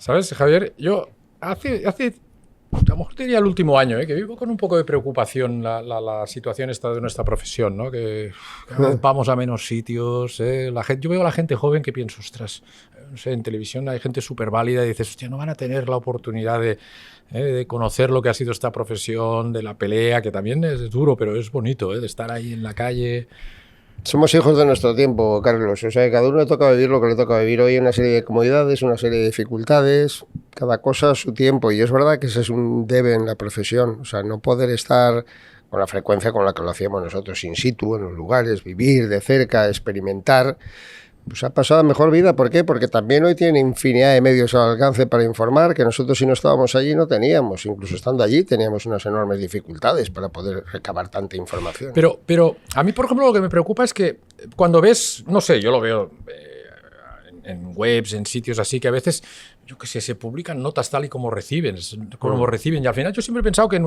¿Sabes, Javier? Yo hace a lo mejor te diría el último año, que vivo con un poco de preocupación la situación esta de nuestra profesión, ¿no? Que cada vez vamos a menos sitios. Yo veo a la gente joven que pienso, ostras, no sé, en televisión hay gente súper válida y dices, hostia, no van a tener la oportunidad de conocer lo que ha sido esta profesión, de la pelea, que también es duro, pero es bonito, de estar ahí en la calle. Somos hijos de nuestro tiempo, Carlos. O sea, cada uno le toca vivir lo que le toca vivir. Hoy hay una serie de comodidades, una serie de dificultades, cada cosa a su tiempo. Y es verdad que ese es un debe en la profesión. O sea, no poder estar con la frecuencia con la que lo hacíamos nosotros, in situ, en los lugares, vivir de cerca, experimentar. Pues ha pasado mejor vida. ¿Por qué? Porque también hoy tiene infinidad de medios al alcance para informar, que nosotros si no estábamos allí no teníamos. Incluso estando allí teníamos unas enormes dificultades para poder recabar tanta información. Pero a mí, por ejemplo, lo que me preocupa es que cuando ves, no sé, yo lo veo en webs, en sitios así, que a veces, yo qué sé, se publican notas tal y como reciben. Y al final yo siempre he pensado que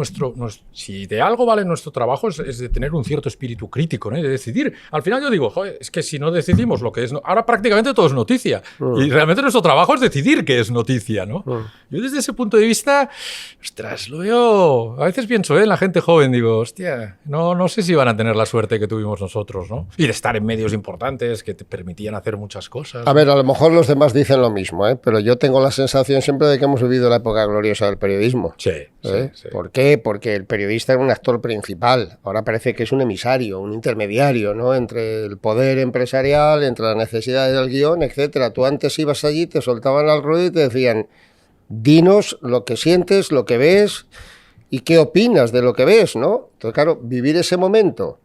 si de algo vale nuestro trabajo es de tener un cierto espíritu crítico, ¿no? De decidir. Al final yo digo, joder, es que si no decidimos lo que es... Ahora prácticamente todo es noticia. Y realmente nuestro trabajo es decidir qué es noticia, ¿no? Yo desde ese punto de vista, ostras, lo veo... A veces pienso, en la gente joven, digo, hostia, no sé si van a tener la suerte que tuvimos nosotros, ¿no? Y de estar en medios importantes que te permitían hacer muchas cosas. A ver, a lo mejor los demás dicen lo mismo, pero yo tengo la sensación siempre de que hemos vivido la época gloriosa del periodismo. Sí. ¿Por qué? Porque el periodista era un actor principal. Ahora parece que es un emisario, un intermediario, ¿no? Entre el poder empresarial, entre las necesidades del guión, etcétera. Tú antes ibas allí, te soltaban al ruedo y te decían, dinos lo que sientes, lo que ves y qué opinas de lo que ves, ¿no? Entonces, claro, vivir ese momento,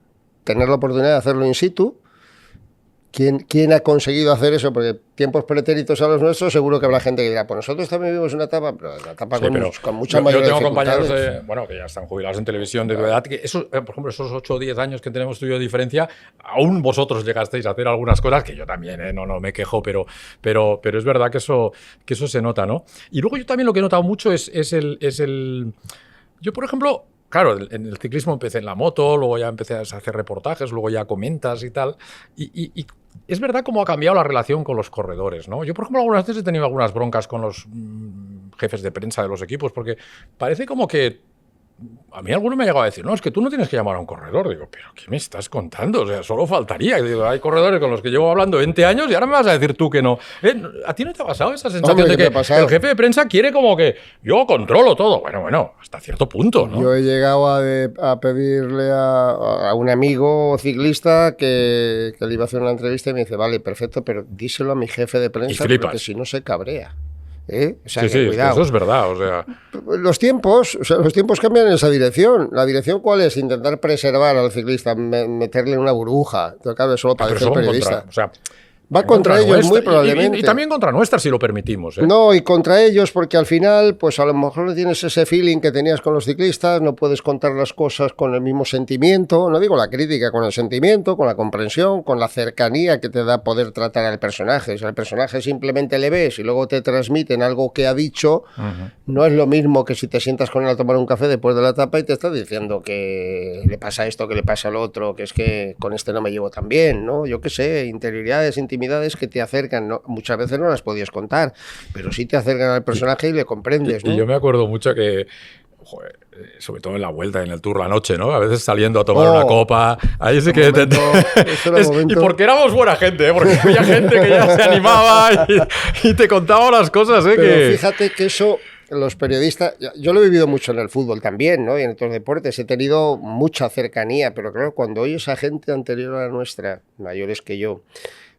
tener la oportunidad de hacerlo in situ. ¿Quién ha conseguido hacer eso? Porque tiempos pretéritos a los nuestros, seguro que habrá gente que dirá, pues nosotros también vivimos una etapa, pero una etapa con mucha mayor Yo tengo dificultades. compañeros que ya están jubilados en televisión de edad, que por ejemplo, esos 8 o 10 años que tenemos tú y yo de diferencia, aún vosotros llegasteis a hacer algunas cosas que yo también, no me quejo, pero es verdad que eso se nota, ¿no? Y luego yo también lo que he notado mucho es el... Yo, por ejemplo... Claro, en el ciclismo empecé en la moto, luego ya empecé a hacer reportajes, luego ya comentas y tal. Y es verdad cómo ha cambiado la relación con los corredores, ¿no? Yo, por ejemplo, algunas veces he tenido algunas broncas con los jefes de prensa de los equipos, porque parece como que a mí alguno me ha llegado a decir, no, es que tú no tienes que llamar a un corredor. Digo, ¿pero qué me estás contando? O sea, solo faltaría. Digo, hay corredores con los que llevo hablando 20 años y ahora me vas a decir tú que no. ¿A ti no te ha pasado esa sensación de que el jefe de prensa quiere como que yo controlo todo? Bueno, hasta cierto punto, ¿no? Yo he llegado a pedirle a un amigo ciclista que le iba a hacer una entrevista y me dice, vale, perfecto, pero díselo a mi jefe de prensa porque si no se cabrea. O sea, sí, cuidado. Eso es verdad, o sea... Los tiempos cambian en esa dirección. ¿La dirección cuál es? Intentar preservar al ciclista, meterle en una burbuja. Entonces, claro, eso lo padece el periodista. Va contra ellos muy probablemente. Y también contra nuestra, si lo permitimos. No, y contra ellos porque al final, pues a lo mejor no tienes ese feeling que tenías con los ciclistas, no puedes contar las cosas con el mismo sentimiento, no digo la crítica, con el sentimiento, con la comprensión, con la cercanía que te da poder tratar al personaje. O sea, al personaje simplemente le ves y luego te transmiten algo que ha dicho, no es lo mismo que si te sientas con él a tomar un café después de la etapa y te está diciendo que le pasa esto, que le pasa lo otro, que es que con este no me llevo tan bien, ¿no? Yo qué sé, interioridades, intimidades que te acercan, ¿no? Muchas veces no las podías contar, pero sí te acercan al personaje y le comprendes, ¿no? Y yo me acuerdo mucho que, sobre todo en la vuelta, en el Tour la noche, ¿no? A veces saliendo a tomar una copa, ahí sí que... Y porque éramos buena gente, porque había gente que ya se animaba y te contaba las cosas, Pero fíjate que eso... Los periodistas, yo lo he vivido mucho en el fútbol también, ¿no? Y en otros deportes he tenido mucha cercanía, pero claro, cuando oyes a gente anterior a la nuestra, mayores que yo,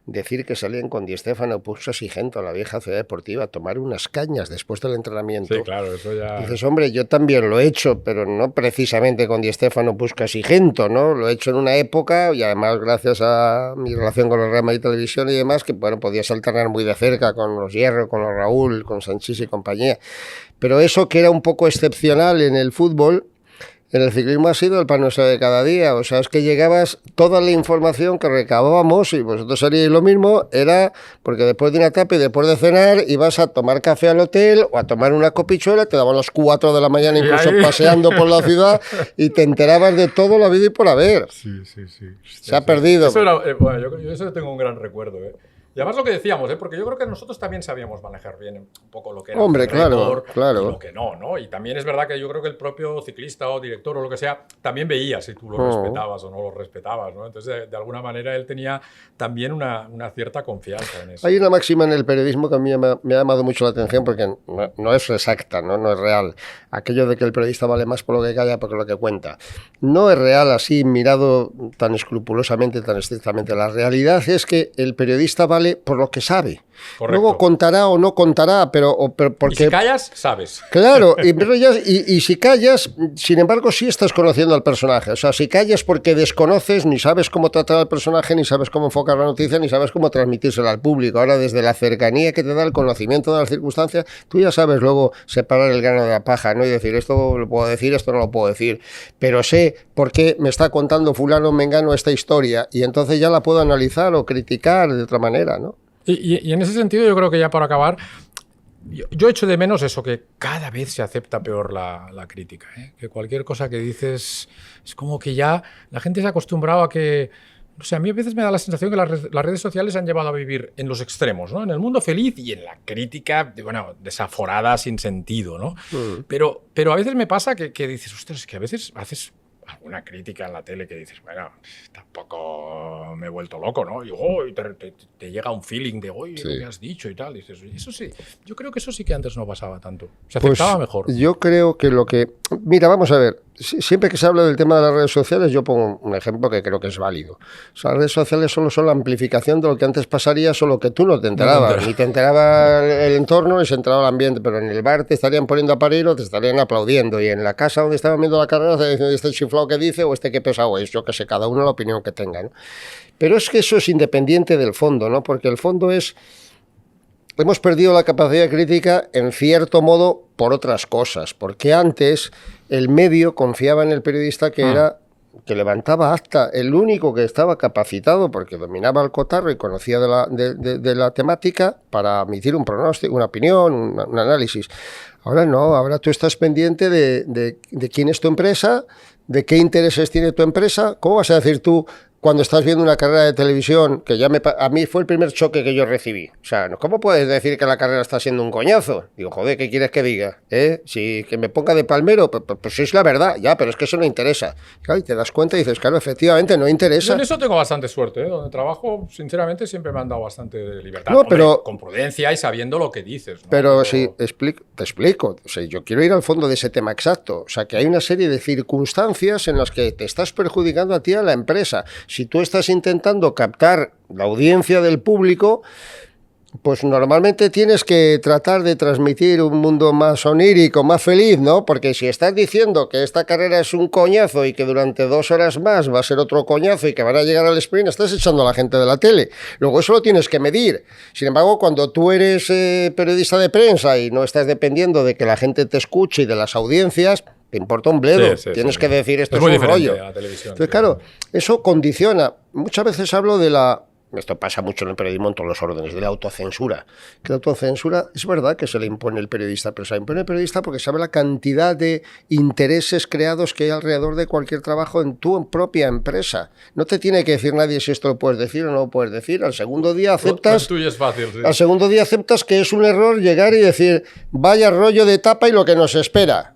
decir que salían con Di Stéfano, Puskás y Gento a la vieja ciudad deportiva a tomar unas cañas después del entrenamiento. Sí, claro, eso ya... Dices, hombre, yo también lo he hecho, pero no precisamente con Di Stéfano, Puskás y Gento, ¿no? Lo he hecho en una época y además gracias a mi relación con el Real Madrid Televisión y demás, que bueno, podías alternar muy de cerca con los Hierro, con los Raúl, con Sanchís y compañía. Pero eso que era un poco excepcional en el fútbol, en el ciclismo ha sido el pan nuestro de cada día. O sea, es que llegabas, toda la información que recabábamos, y vosotros haríais lo mismo, era porque después de una etapa y después de cenar ibas a tomar café al hotel o a tomar una copichuela, te daban las 4 de la mañana incluso paseando por la ciudad y te enterabas de todo la vida y por haber. Sí. Se ha perdido. Eso era, bueno, yo eso tengo un gran recuerdo, Y además lo que decíamos, porque yo creo que nosotros también sabíamos manejar bien un poco lo que era Hombre, el récord claro. y lo que no, ¿no? Y también es verdad que yo creo que el propio ciclista o director o lo que sea también veía si tú lo respetabas o no lo respetabas, ¿no? Entonces, de alguna manera él tenía también una cierta confianza en eso. Hay una máxima en el periodismo que a mí me ha llamado mucho la atención porque no es exacta, ¿no? Es real. Aquello de que el periodista vale más por lo que calla que por lo que cuenta. No es real así, mirado tan escrupulosamente, tan estrictamente. La realidad es que el periodista vale por lo que sabe. Correcto. Luego contará o no contará, pero porque... Y si callas, sabes. Claro, y si callas, sin embargo, sí estás conociendo al personaje. O sea, si callas porque desconoces, ni sabes cómo tratar al personaje, ni sabes cómo enfocar la noticia, ni sabes cómo transmitírsela al público. Ahora, desde la cercanía que te da el conocimiento de las circunstancias, tú ya sabes luego separar el grano de la paja, ¿no? Y decir, esto lo puedo decir, esto no lo puedo decir. Pero sé por qué me está contando fulano mengano esta historia, y entonces ya la puedo analizar o criticar de otra manera, ¿no? Y en ese sentido yo creo que ya para acabar, yo echo de menos eso, que cada vez se acepta peor la crítica, ¿eh? Que cualquier cosa que dices es como que ya la gente se ha acostumbrado a que... O sea, a mí a veces me da la sensación que las redes sociales han llevado a vivir en los extremos, ¿no? En el mundo feliz y en la crítica, bueno, desaforada, sin sentido, ¿no? Pero a veces me pasa que dices, ostras, es que a veces haces alguna crítica en la tele que dices, bueno, tampoco me he vuelto loco, ¿no? Y te llega un feeling de, oye, lo que has dicho y tal. Y dices, eso sí, yo creo que eso sí que antes no pasaba tanto. Se aceptaba mejor. Yo creo que lo que... Mira, vamos a ver. Siempre que se habla del tema de las redes sociales, yo pongo un ejemplo que creo que es válido. O sea, las redes sociales solo son la amplificación de lo que antes pasaría, solo que tú no te enterabas. Ni te enteraba el entorno, ni se enteraba el ambiente. Pero en el bar te estarían poniendo a parir o te estarían aplaudiendo. Y en la casa donde estaban viendo la carrera, este chiflado que dice o este que pesado es. Yo que sé, cada uno la opinión que tenga, ¿no? Pero es que eso es independiente del fondo, ¿no? Porque el fondo es... Hemos perdido la capacidad crítica, en cierto modo, por otras cosas. Porque antes el medio confiaba en el periodista que levantaba acta, el único que estaba capacitado, porque dominaba el cotarro y conocía de la temática, para emitir un pronóstico, una opinión, un análisis. Ahora no, ahora tú estás pendiente de quién es tu empresa, de qué intereses tiene tu empresa. ¿Cómo vas a decir tú, cuando estás viendo una carrera de televisión, que a mí fue el primer choque que yo recibí? O sea, ¿cómo puedes decir que la carrera está siendo un coñazo? Digo, joder, ¿qué quieres que diga? Si que me ponga de palmero, pues es la verdad, ya, pero es que eso no interesa. Claro, y te das cuenta y dices, claro, efectivamente, no interesa. Yo en eso tengo bastante suerte, ¿eh? Donde trabajo, sinceramente, siempre me han dado bastante libertad. No, pero con prudencia y sabiendo lo que dices, ¿no? Pero sí, te explico. O sea, yo quiero ir al fondo de ese tema exacto. O sea, que hay una serie de circunstancias en las que te estás perjudicando a ti, a la empresa. Si tú estás intentando captar la audiencia del público, pues normalmente tienes que tratar de transmitir un mundo más onírico, más feliz, ¿no? Porque si estás diciendo que esta carrera es un coñazo y que durante 2 horas más va a ser otro coñazo y que van a llegar al sprint, estás echando a la gente de la tele. Luego eso lo tienes que medir. Sin embargo, cuando tú eres periodista de prensa y no estás dependiendo de que la gente te escuche y de las audiencias, te importa un bledo. Tienes que decir esto es un rollo. A la televisión, entonces, claro, eso condiciona. Muchas veces hablo de la... Esto pasa mucho en el periodismo en todos los órdenes, de la autocensura. Que la autocensura es verdad que se le impone el periodista, pero se le impone el periodista porque sabe la cantidad de intereses creados que hay alrededor de cualquier trabajo en tu propia empresa. No te tiene que decir nadie si esto lo puedes decir o no lo puedes decir. Al segundo día aceptas... Lo tuyo es fácil, sí. Al segundo día aceptas que es un error llegar y decir, vaya rollo de tapa y lo que nos espera.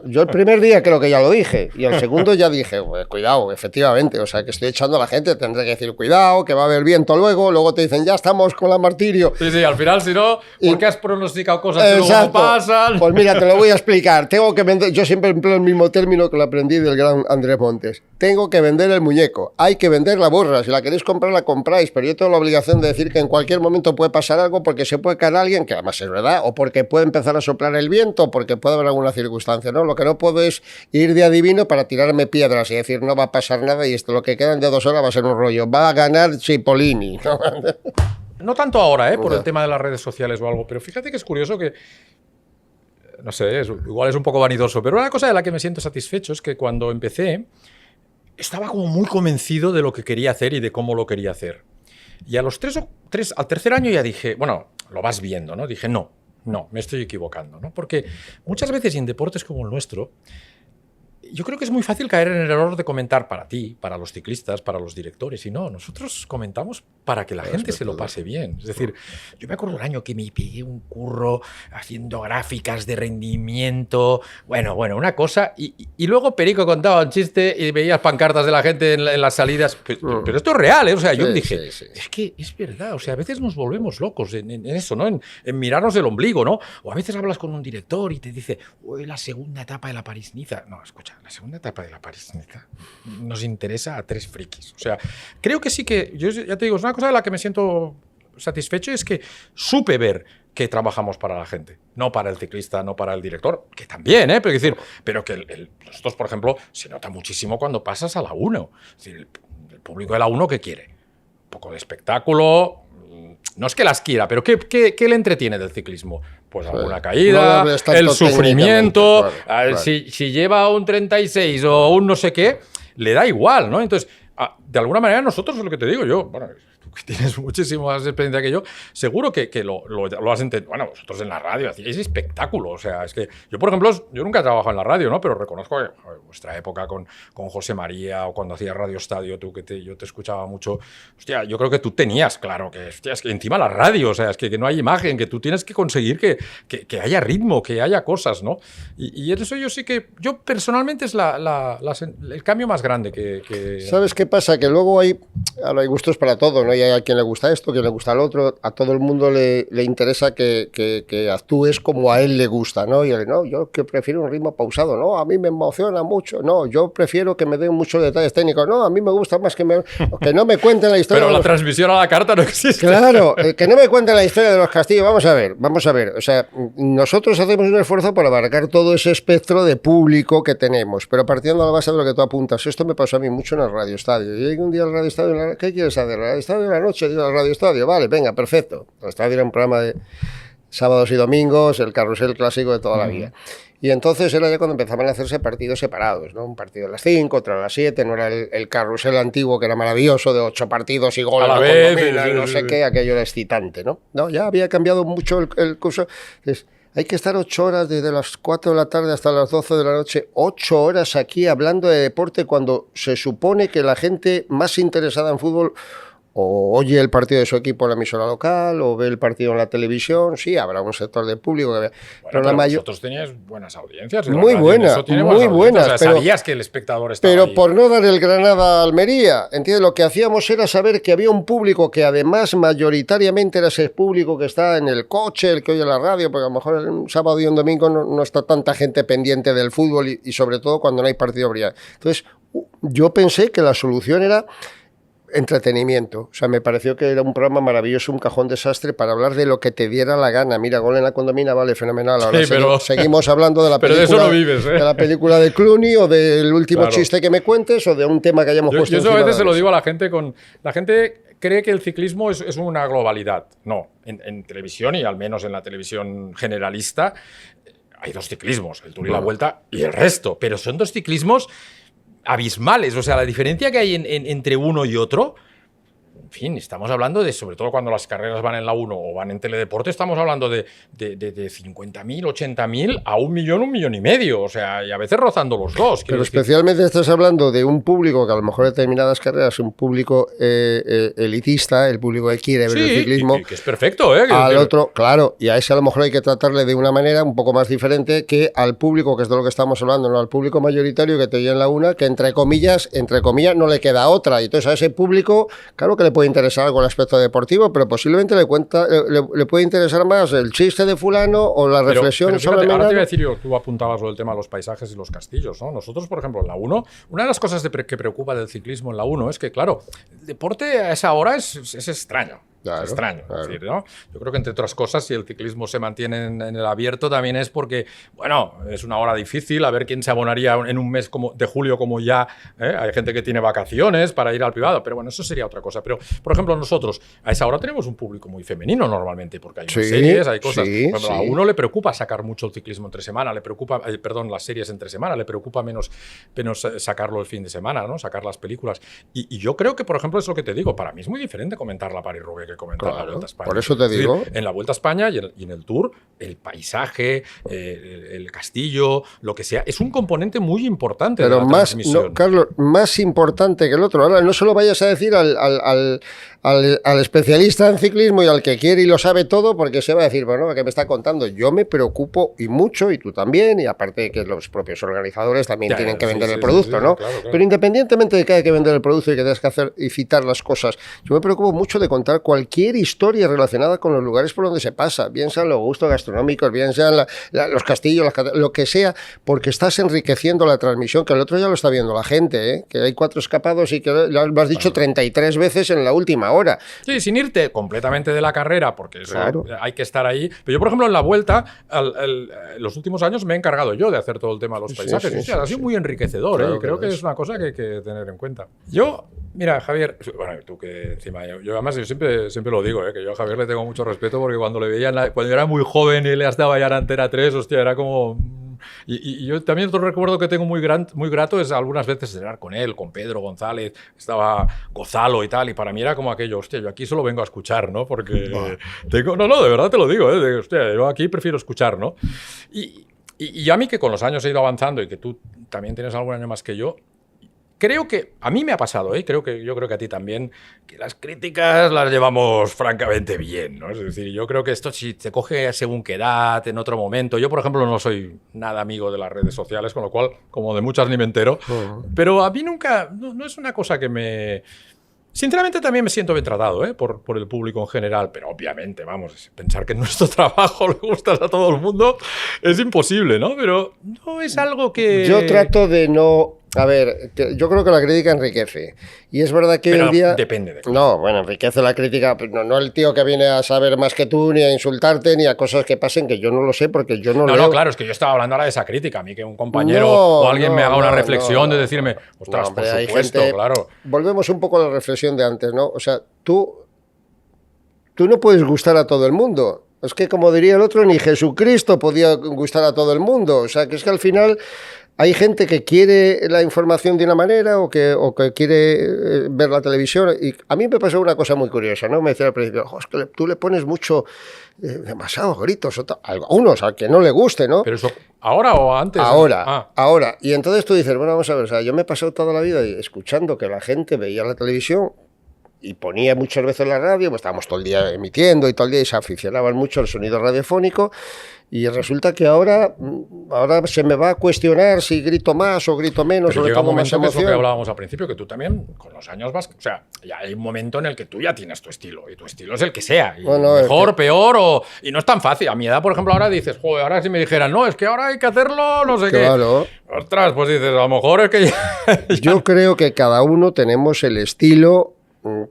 Yo el primer día creo que ya lo dije, y el segundo ya dije, pues, cuidado, efectivamente, o sea, que estoy echando a la gente, tendré que decir, cuidado, que va a haber viento luego te dicen, ya estamos con la martirio. Sí, al final, si no, ¿por qué has pronosticado cosas que luego no pasan? Pues mira, te lo voy a explicar, tengo que vender, yo siempre empleo el mismo término que lo aprendí del gran Andrés Montes, tengo que vender el muñeco, hay que vender la burra, si la queréis comprar, la compráis, pero yo tengo la obligación de decir que en cualquier momento puede pasar algo porque se puede caer alguien, que además es verdad, o porque puede empezar a soplar el viento, o porque puede haber alguna circunstancia, ¿no? Lo que no puedo es ir de adivino para tirarme piedras y decir no va a pasar nada y esto lo que quedan de 2 horas va a ser un rollo. Va a ganar Cipollini. No tanto ahora, por el tema de las redes sociales o algo, pero fíjate que es curioso que, no sé, igual es un poco vanidoso, pero una cosa de la que me siento satisfecho es que cuando empecé estaba como muy convencido de lo que quería hacer y de cómo lo quería hacer. Y al tercer año ya dije, bueno, lo vas viendo, ¿no? Dije, no, me estoy equivocando, ¿no? Porque muchas veces en deportes como el nuestro, yo creo que es muy fácil caer en el error de comentar para ti, para los ciclistas, para los directores. Y no, nosotros comentamos para que la gente se lo pase bien. Es decir, yo me acuerdo un año que me pegué un curro haciendo gráficas de rendimiento. Bueno, una cosa. Y luego Perico contaba un chiste y veías pancartas de la gente en las salidas. Pero esto es real, ¿eh? O sea, yo dije, es que es verdad. O sea, a veces nos volvemos locos en eso, ¿no? En mirarnos el ombligo, ¿no? O a veces hablas con un director y te dice, uy, la segunda etapa de la París-Niza. No, escucha, la segunda etapa de la París-Niza nos interesa a 3 frikis. O sea, creo que sí que, yo ya te digo, es una cosa de la que me siento satisfecho, es que supe ver que trabajamos para la gente, no para el ciclista, no para el director, que también, pero que nosotros, por ejemplo, se nota muchísimo cuando pasas a la 1. Es decir, el público de la 1, ¿qué quiere? Un poco de espectáculo. No es que las quiera, pero ¿qué le entretiene del ciclismo? Pues alguna caída, el sufrimiento, claro. Si lleva un 36 o un no sé qué, le da igual, ¿no? Entonces, de alguna manera nosotros, es lo que te digo yo, bueno, tú que tienes muchísima más experiencia que yo, seguro que lo has entendido. Bueno, vosotros en la radio hacíais espectáculo, o sea, es que yo, por ejemplo, yo nunca he trabajado en la radio, ¿no? Pero reconozco que vuestra época con José María o cuando hacías Radio Estadio, yo te escuchaba mucho, hostia, yo creo que tú tenías claro que, hostia, es que encima la radio, o sea, es que no hay imagen, que tú tienes que conseguir que haya ritmo, que haya cosas, ¿no? Y en eso yo personalmente es el cambio más grande que... ¿Sabes qué pasa? Que luego hay gustos para todo, ¿no? Y hay a quien le gusta esto, a quien le gusta el otro, a todo el mundo le interesa que actúes como a él le gusta, ¿no? Y él, no, yo que prefiero un ritmo pausado, no, a mí me emociona mucho, no, yo prefiero que me den muchos detalles técnicos, no, a mí me gusta más que no me cuenten la historia. Pero la transmisión a la carta no existe. Claro, que no me cuenten la historia de los castillos, vamos a ver, o sea, nosotros hacemos un esfuerzo por abarcar todo ese espectro de público que tenemos, pero partiendo a la base de lo que tú apuntas, esto me pasó a mí mucho en el Radio Estadio. Yo llegué un día al Radio Estadio, ¿qué quieres hacer? ¿El Radio Estadio de la noche? Digo, al Radio Estadio, vale, venga, perfecto. El Estadio era un programa de sábados y domingos, el carrusel clásico de toda la vida. Y entonces era ya cuando empezaban a hacerse partidos separados, ¿no? Un partido a las 5, otro a las 7, no era el carrusel antiguo que era maravilloso de 8 partidos y gol a la vez, y no sé qué, aquello era excitante, ¿no? No, ya había cambiado mucho el curso. Entonces, hay que estar 8 horas desde las 4 de la tarde hasta las 12 de la noche, 8 horas aquí hablando de deporte cuando se supone que la gente más interesada en fútbol o oye el partido de su equipo en la emisora local, o ve el partido en la televisión. Sí, habrá un sector del público que vea. Pero la vosotros teníais buenas audiencias. Muy buenas, muy buenas. O sea, sabías que el espectador estaba pero ahí. Por no dar el Granada a Almería, ¿entiendes? Lo que hacíamos era saber que había un público que además mayoritariamente era ese público que está en el coche, el que oye la radio, porque a lo mejor un sábado y un domingo no está tanta gente pendiente del fútbol y sobre todo cuando no hay partido brillante. Entonces, yo pensé que la solución era entretenimiento. O sea, me pareció que era un programa maravilloso, un cajón desastre para hablar de lo que te diera la gana. Mira, Gol en la Condomina, vale, fenomenal. Ahora sí, pero... seguimos hablando de la película, pero de eso no vives, ¿eh? De la película de Clooney o del último chiste que me cuentes o de un tema que hayamos puesto. Yo eso a veces se lo digo a la gente. La gente cree que el ciclismo es una globalidad. No, en televisión y al menos en la televisión generalista hay 2 ciclismos, el Tour y la Vuelta y el resto, pero son 2 ciclismos abismales. O sea, la diferencia que hay entre uno y otro, en fin, estamos hablando de, sobre todo cuando las carreras van en la 1 o van en Teledeporte, estamos hablando de 50.000, 80.000 a 1 millón, 1,5 millones. O sea, y a veces rozando los 2. Pero especialmente estás hablando de un público que a lo mejor determinadas carreras es un público elitista, el público que quiere ver el ciclismo. Que es perfecto, ¿eh? Al otro, claro, y a ese a lo mejor hay que tratarle de una manera un poco más diferente que al público, que es de lo que estamos hablando, no al público mayoritario que te oye en la 1, que entre comillas no le queda otra. Y entonces a ese público, claro que le puede interesar algo el aspecto deportivo, pero posiblemente le puede interesar más el chiste de fulano o la reflexión pero fíjate, sobre el ahora te iba a decir yo, tú apuntabas lo del tema de los paisajes y los castillos, ¿no? Nosotros, por ejemplo, en la 1, una de las cosas que preocupa del ciclismo en la 1 es que, claro, el deporte a esa hora es extraño. Claro, es extraño. Claro. Es decir, ¿no? Yo creo que, entre otras cosas, si el ciclismo se mantiene en el abierto, también es porque, bueno, es una hora difícil, a ver quién se abonaría en un mes de julio como ya. Hay gente que tiene vacaciones para ir al privado, pero bueno, eso sería otra cosa. Pero, por ejemplo, nosotros a esa hora tenemos un público muy femenino normalmente, porque hay series, hay cosas. A uno le preocupa sacar mucho el ciclismo entre semana, le preocupa, las series entre semana, le preocupa menos sacarlo el fin de semana, ¿no? Sacar las películas. Y yo creo que, por ejemplo, es lo que te digo, para mí es muy diferente comentar la París-Roubaix que comentar Claro, la Vuelta a España. por eso te digo. Es decir, en la Vuelta a España y en el Tour, el paisaje, el castillo, lo que sea, es un componente muy importante de Pero la más, transmisión. no, Carlos, más importante que el otro. Ahora, no se lo vayas a decir al especialista en ciclismo y al que quiere y lo sabe todo, porque se va a decir, bueno, ¿qué me está contando? Yo me preocupo y mucho, y tú también, y aparte de que los propios organizadores también Ya, tienen que sí, vender sí, el sí, producto, sí, ¿no? claro. Pero independientemente de que haya que vender el producto y que tengas que hacer y citar las cosas, yo me preocupo mucho de contar cualquier historia relacionada con los lugares por donde se pasa, bien sean los gustos gastronómicos, bien sean los castillos, lo que sea, porque estás enriqueciendo la transmisión, que el otro ya lo está viendo la gente, ¿eh? Que hay 4 escapados y que lo has dicho 33 veces en la última hora. Sí, sin irte completamente de la carrera, porque eso Claro. hay que estar ahí. Pero yo, por ejemplo, en la Vuelta, los últimos años me he encargado yo de hacer todo el tema de los Sí, paisajes. sí, Hostia, sí, ha sido sí. muy enriquecedor, Claro ¿eh? Y creo que que es. es una cosa que hay que tener en cuenta. Yo, mira, Javier, bueno, tú que encima, yo además yo siempre lo digo, que yo a Javier le tengo mucho respeto porque cuando le veía, cuando yo era muy joven y le estaba ya en Antena 3, hostia, era como... Y yo también otro recuerdo que tengo muy grato es algunas veces cenar con él, con Pedro González, estaba Gozalo y tal, y para mí era como aquello, hostia, yo aquí solo vengo a escuchar, ¿no? Porque tengo... No, de verdad te lo digo, hostia, yo aquí prefiero escuchar, ¿no? Y a mí que con los años he ido avanzando y que tú también tienes algún año más que yo, creo que a mí me ha pasado, yo creo que a ti también, que las críticas las llevamos francamente bien, ¿no? Es decir, yo creo que esto si te coge según qué edad, en otro momento. Yo, por ejemplo, no soy nada amigo de las redes sociales, con lo cual, como de muchas ni me entero. Pero a mí nunca, no es una cosa que me... Sinceramente también me siento bien tratado por el público en general, pero obviamente, vamos, pensar que en nuestro trabajo le gustas a todo el mundo es imposible, ¿no? Pero no es algo que... Yo trato de no... A ver, yo creo que la crítica enriquece. Y es verdad que hoy Pero en día... depende de cómo. No, bueno, enriquece la crítica. No el tío que viene a saber más que tú, ni a insultarte, ni a cosas que pasen, que yo no lo sé, porque yo no leo. No, claro, es que yo estaba hablando ahora de esa crítica. A mí que un compañero No, o alguien me haga una reflexión de no. decirme, ostras, No, hombre, por hay supuesto, gente- claro. Volvemos un poco a la reflexión de antes, ¿no? O sea, tú no puedes gustar a todo el mundo. Es que, como diría el otro, ni Jesucristo podía gustar a todo el mundo. O sea, que es que al final hay gente que quiere la información de una manera o que quiere ver la televisión. Y a mí me pasó una cosa muy curiosa, ¿no? Me decía al principio, es que tú le pones mucho, demasiados gritos, a algunos, al que no le guste, ¿no? Pero eso, ¿ahora o antes? Ahora. Y entonces tú dices, bueno, vamos a ver, o sea, yo me he pasado toda la vida escuchando que la gente veía la televisión y ponía muchas veces la radio, pues estábamos todo el día emitiendo y todo el día y se aficionaban mucho al sonido radiofónico y resulta que ahora se me va a cuestionar si grito más o grito menos. Pero o le llega un pongo más momento que es lo que emoción. hablábamos al principio, que tú también con los años vas... O sea, ya hay un momento en el que tú ya tienes tu estilo y tu estilo es el que sea. Y Bueno, mejor, peor y no es tan fácil. A mi edad, por ejemplo, ahora dices, joder, ahora si me dijeran, no, es que ahora hay que hacerlo, no sé Claro. qué. Ostras, pues dices, a lo mejor es que ya... Yo creo que cada uno tenemos el estilo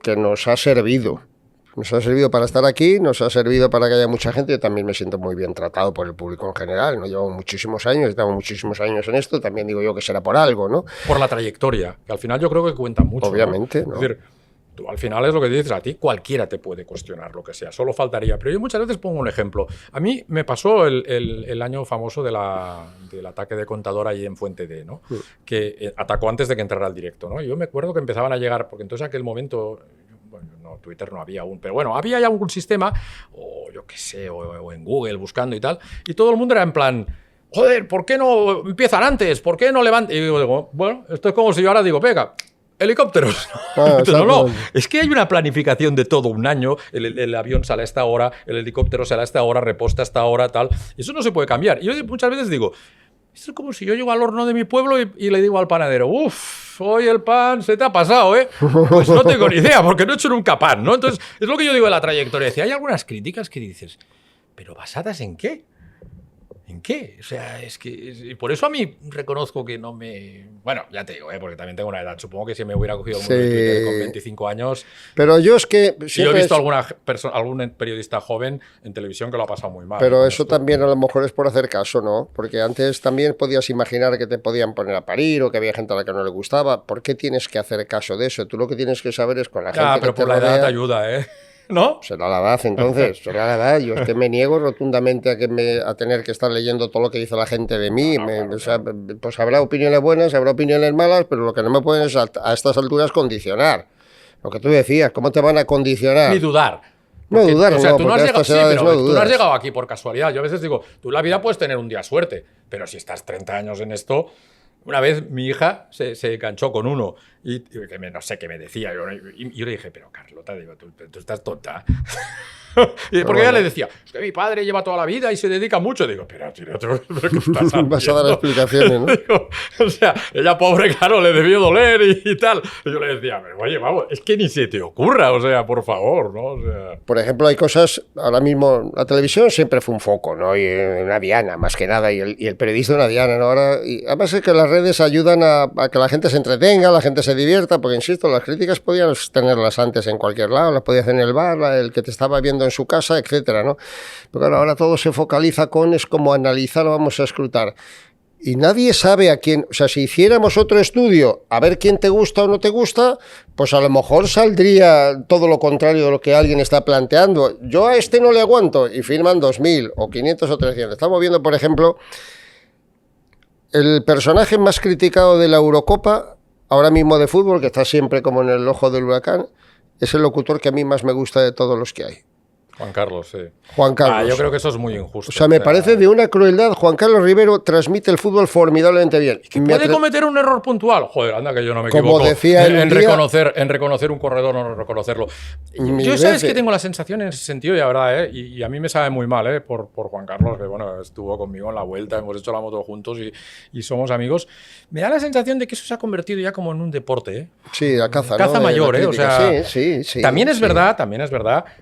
que nos ha servido. Nos ha servido para estar aquí, nos ha servido para que haya mucha gente. Yo también me siento muy bien tratado por el público en general. No llevo muchísimos años, estamos muchísimos años en esto. También digo yo que será por algo, ¿no? Por la trayectoria, que al final yo creo que cuenta mucho. Obviamente, ¿no? ¿no? Es decir, tú al final es lo que dices, a ti cualquiera te puede cuestionar lo que sea, solo faltaría. Pero yo muchas veces pongo un ejemplo. A mí me pasó el año famoso del ataque de Contador allí en Fuente D, ¿no? Sí. Que atacó antes de que entrara al directo, ¿no? Y yo me acuerdo que empezaban a llegar, porque entonces en aquel momento... Bueno, no, Twitter no había aún, pero bueno, había ya algún sistema, o yo qué sé, o en Google buscando y tal, y todo el mundo era en plan, joder, ¿por qué no empiezan antes? ¿Por qué no levantan? Y digo, bueno, esto es como si yo ahora digo, venga, helicópteros. No, es que hay una planificación de todo un año, el avión sale a esta hora, el helicóptero sale a esta hora, reposta a esta hora, tal, y eso no se puede cambiar. Y yo muchas veces digo, esto es como si yo llego al horno de mi pueblo y le digo al panadero, uff, hoy el pan se te ha pasado, ¿eh? Pues no tengo ni idea, porque no he hecho nunca pan, ¿no? Entonces, es lo que yo digo de la trayectoria. Decía, hay algunas críticas que dices, ¿pero basadas en qué? ¿En qué? O sea, es que... Y por eso a mí reconozco que no me... Bueno, ya te digo, porque también tengo una edad. Supongo que si me hubiera cogido un Twitter con 25 años... Pero yo es que... Yo he visto algún periodista joven en televisión que lo ha pasado muy mal. Pero eso también a lo mejor es por hacer caso, ¿no? Porque antes también podías imaginar que te podían poner a parir o que había gente a la que no le gustaba. ¿Por qué tienes que hacer caso de eso? Tú lo que tienes que saber es con la gente pero que te por la edad te rodea... ayuda, ¿eh? ¿No? Será la edad, entonces, será la edad. Yo es que me niego rotundamente a tener que estar leyendo todo lo que dice la gente de mí. O sea, pues habrá opiniones buenas, habrá opiniones malas, pero lo que no me pueden es a estas alturas condicionar. Lo que tú decías, ¿cómo te van a condicionar? Ni dudar. No dudar, o sea, no, tú no has porque a llegado, estas edades pero no tú no has dudas. llegado aquí por casualidad. Yo a veces digo, tú en la vida puedes tener un día suerte, pero si estás 30 años en esto... Una vez mi hija se enganchó con uno y que no sé qué me decía. Y yo le dije, pero Carlota, digo, tú estás tonta. Y porque ella le decía, es que mi padre lleva toda la vida y se dedica mucho. Digo, pero tío, ¿pero qué estás haciendo? Vas a dar explicaciones, ¿no? Digo, o sea, ella pobre, claro, le debió doler y tal. Y yo le decía, pero oye, vamos, es que ni se te ocurra, o sea, por favor, ¿no? O sea... Por ejemplo, hay cosas, ahora mismo, la televisión siempre fue un foco, ¿no? Y una diana, más que nada, y el periodista una diana, ¿no? Ahora, y además es que las redes ayudan a que la gente se entretenga, la gente se divierta, porque, insisto, las críticas podías tenerlas antes en cualquier lado, las podías hacer en el bar, el que te estaba viendo en su casa, etcétera, ¿no? Pero claro, ahora todo se focaliza con, es como analizar, vamos a escrutar. Y nadie sabe a quién, o sea, si hiciéramos otro estudio a ver quién te gusta o no te gusta, pues a lo mejor saldría todo lo contrario de lo que alguien está planteando. Yo a este no le aguanto y firman 2.000 o 500 o 300. Estamos viendo, por ejemplo, el personaje más criticado de la Eurocopa, ahora mismo de fútbol, que está siempre como en el ojo del huracán, es el locutor que a mí más me gusta de todos los que hay. Juan Carlos, sí. Juan Carlos. Yo creo que eso es muy injusto. O sea, me parece de una crueldad. Juan Carlos Rivero transmite el fútbol formidablemente bien. ¿Puede cometer un error puntual? Joder, anda que yo no me Como equivoco decía en día, reconocer un corredor o no reconocerlo. Yo sabes que tengo la sensación en ese sentido, y la verdad, y a mí me sabe muy mal por Juan Carlos, que bueno, estuvo conmigo en la vuelta, hemos hecho la moto juntos y somos amigos. Me da la sensación de que eso se ha convertido ya como en un deporte, ¿eh? Sí, la caza, caza ¿no? mayor, ¿eh? O sea, sí, también es verdad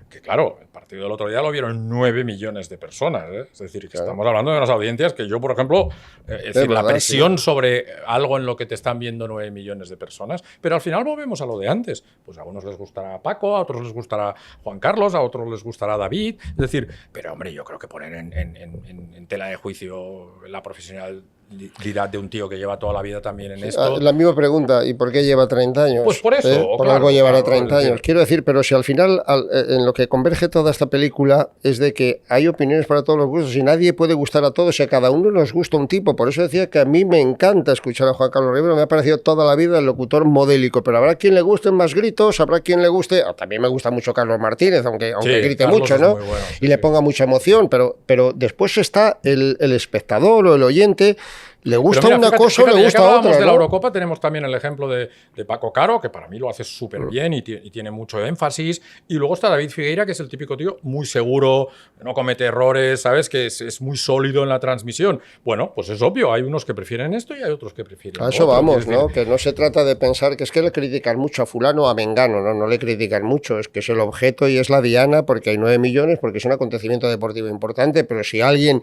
que, claro, el partido del otro día lo vieron 9 millones de personas, ¿eh? Es decir, que estamos hablando de unas audiencias que yo, por ejemplo, es decir, verdad, la presión sobre algo en lo que te están viendo 9 millones de personas, pero al final volvemos a lo de antes. Pues a unos les gustará Paco, a otros les gustará Juan Carlos, a otros les gustará David. Es decir, pero hombre, yo creo que poner en tela de juicio la profesionalidad de un tío que lleva toda la vida también en esto. La misma pregunta, ¿y por qué lleva 30 años? Pues por eso. Por claro, algo llevará 30 años. Quiero decir, pero si al final en lo que converge toda esta película es de que hay opiniones para todos los gustos y nadie puede gustar a todos y a cada uno nos gusta un tipo. Por eso decía que a mí me encanta escuchar a Juan Carlos Rivero, me ha parecido toda la vida el locutor modélico, pero habrá quien le gusten más gritos, habrá quien le guste, también me gusta mucho Carlos Martínez, aunque sí, grite Carlos mucho, ¿no? Bueno, y le ponga mucha emoción, pero después está el espectador o el oyente. Le gusta mira, una cosa o le gusta otra, ¿no? De la Eurocopa tenemos también el ejemplo de Paco Caro, que para mí lo hace súper bien y tiene mucho énfasis. Y luego está David Figueira, que es el típico tío muy seguro, no comete errores, ¿sabes? Que es muy sólido en la transmisión. Bueno, pues es obvio, hay unos que prefieren esto y hay otros que prefieren a eso otro, vamos, ¿no? Que no se trata de pensar que es que le critican mucho a fulano o a mengano, ¿no? No le critican mucho, es que es el objeto y es la diana porque hay 9 millones, porque es un acontecimiento deportivo importante, pero si alguien,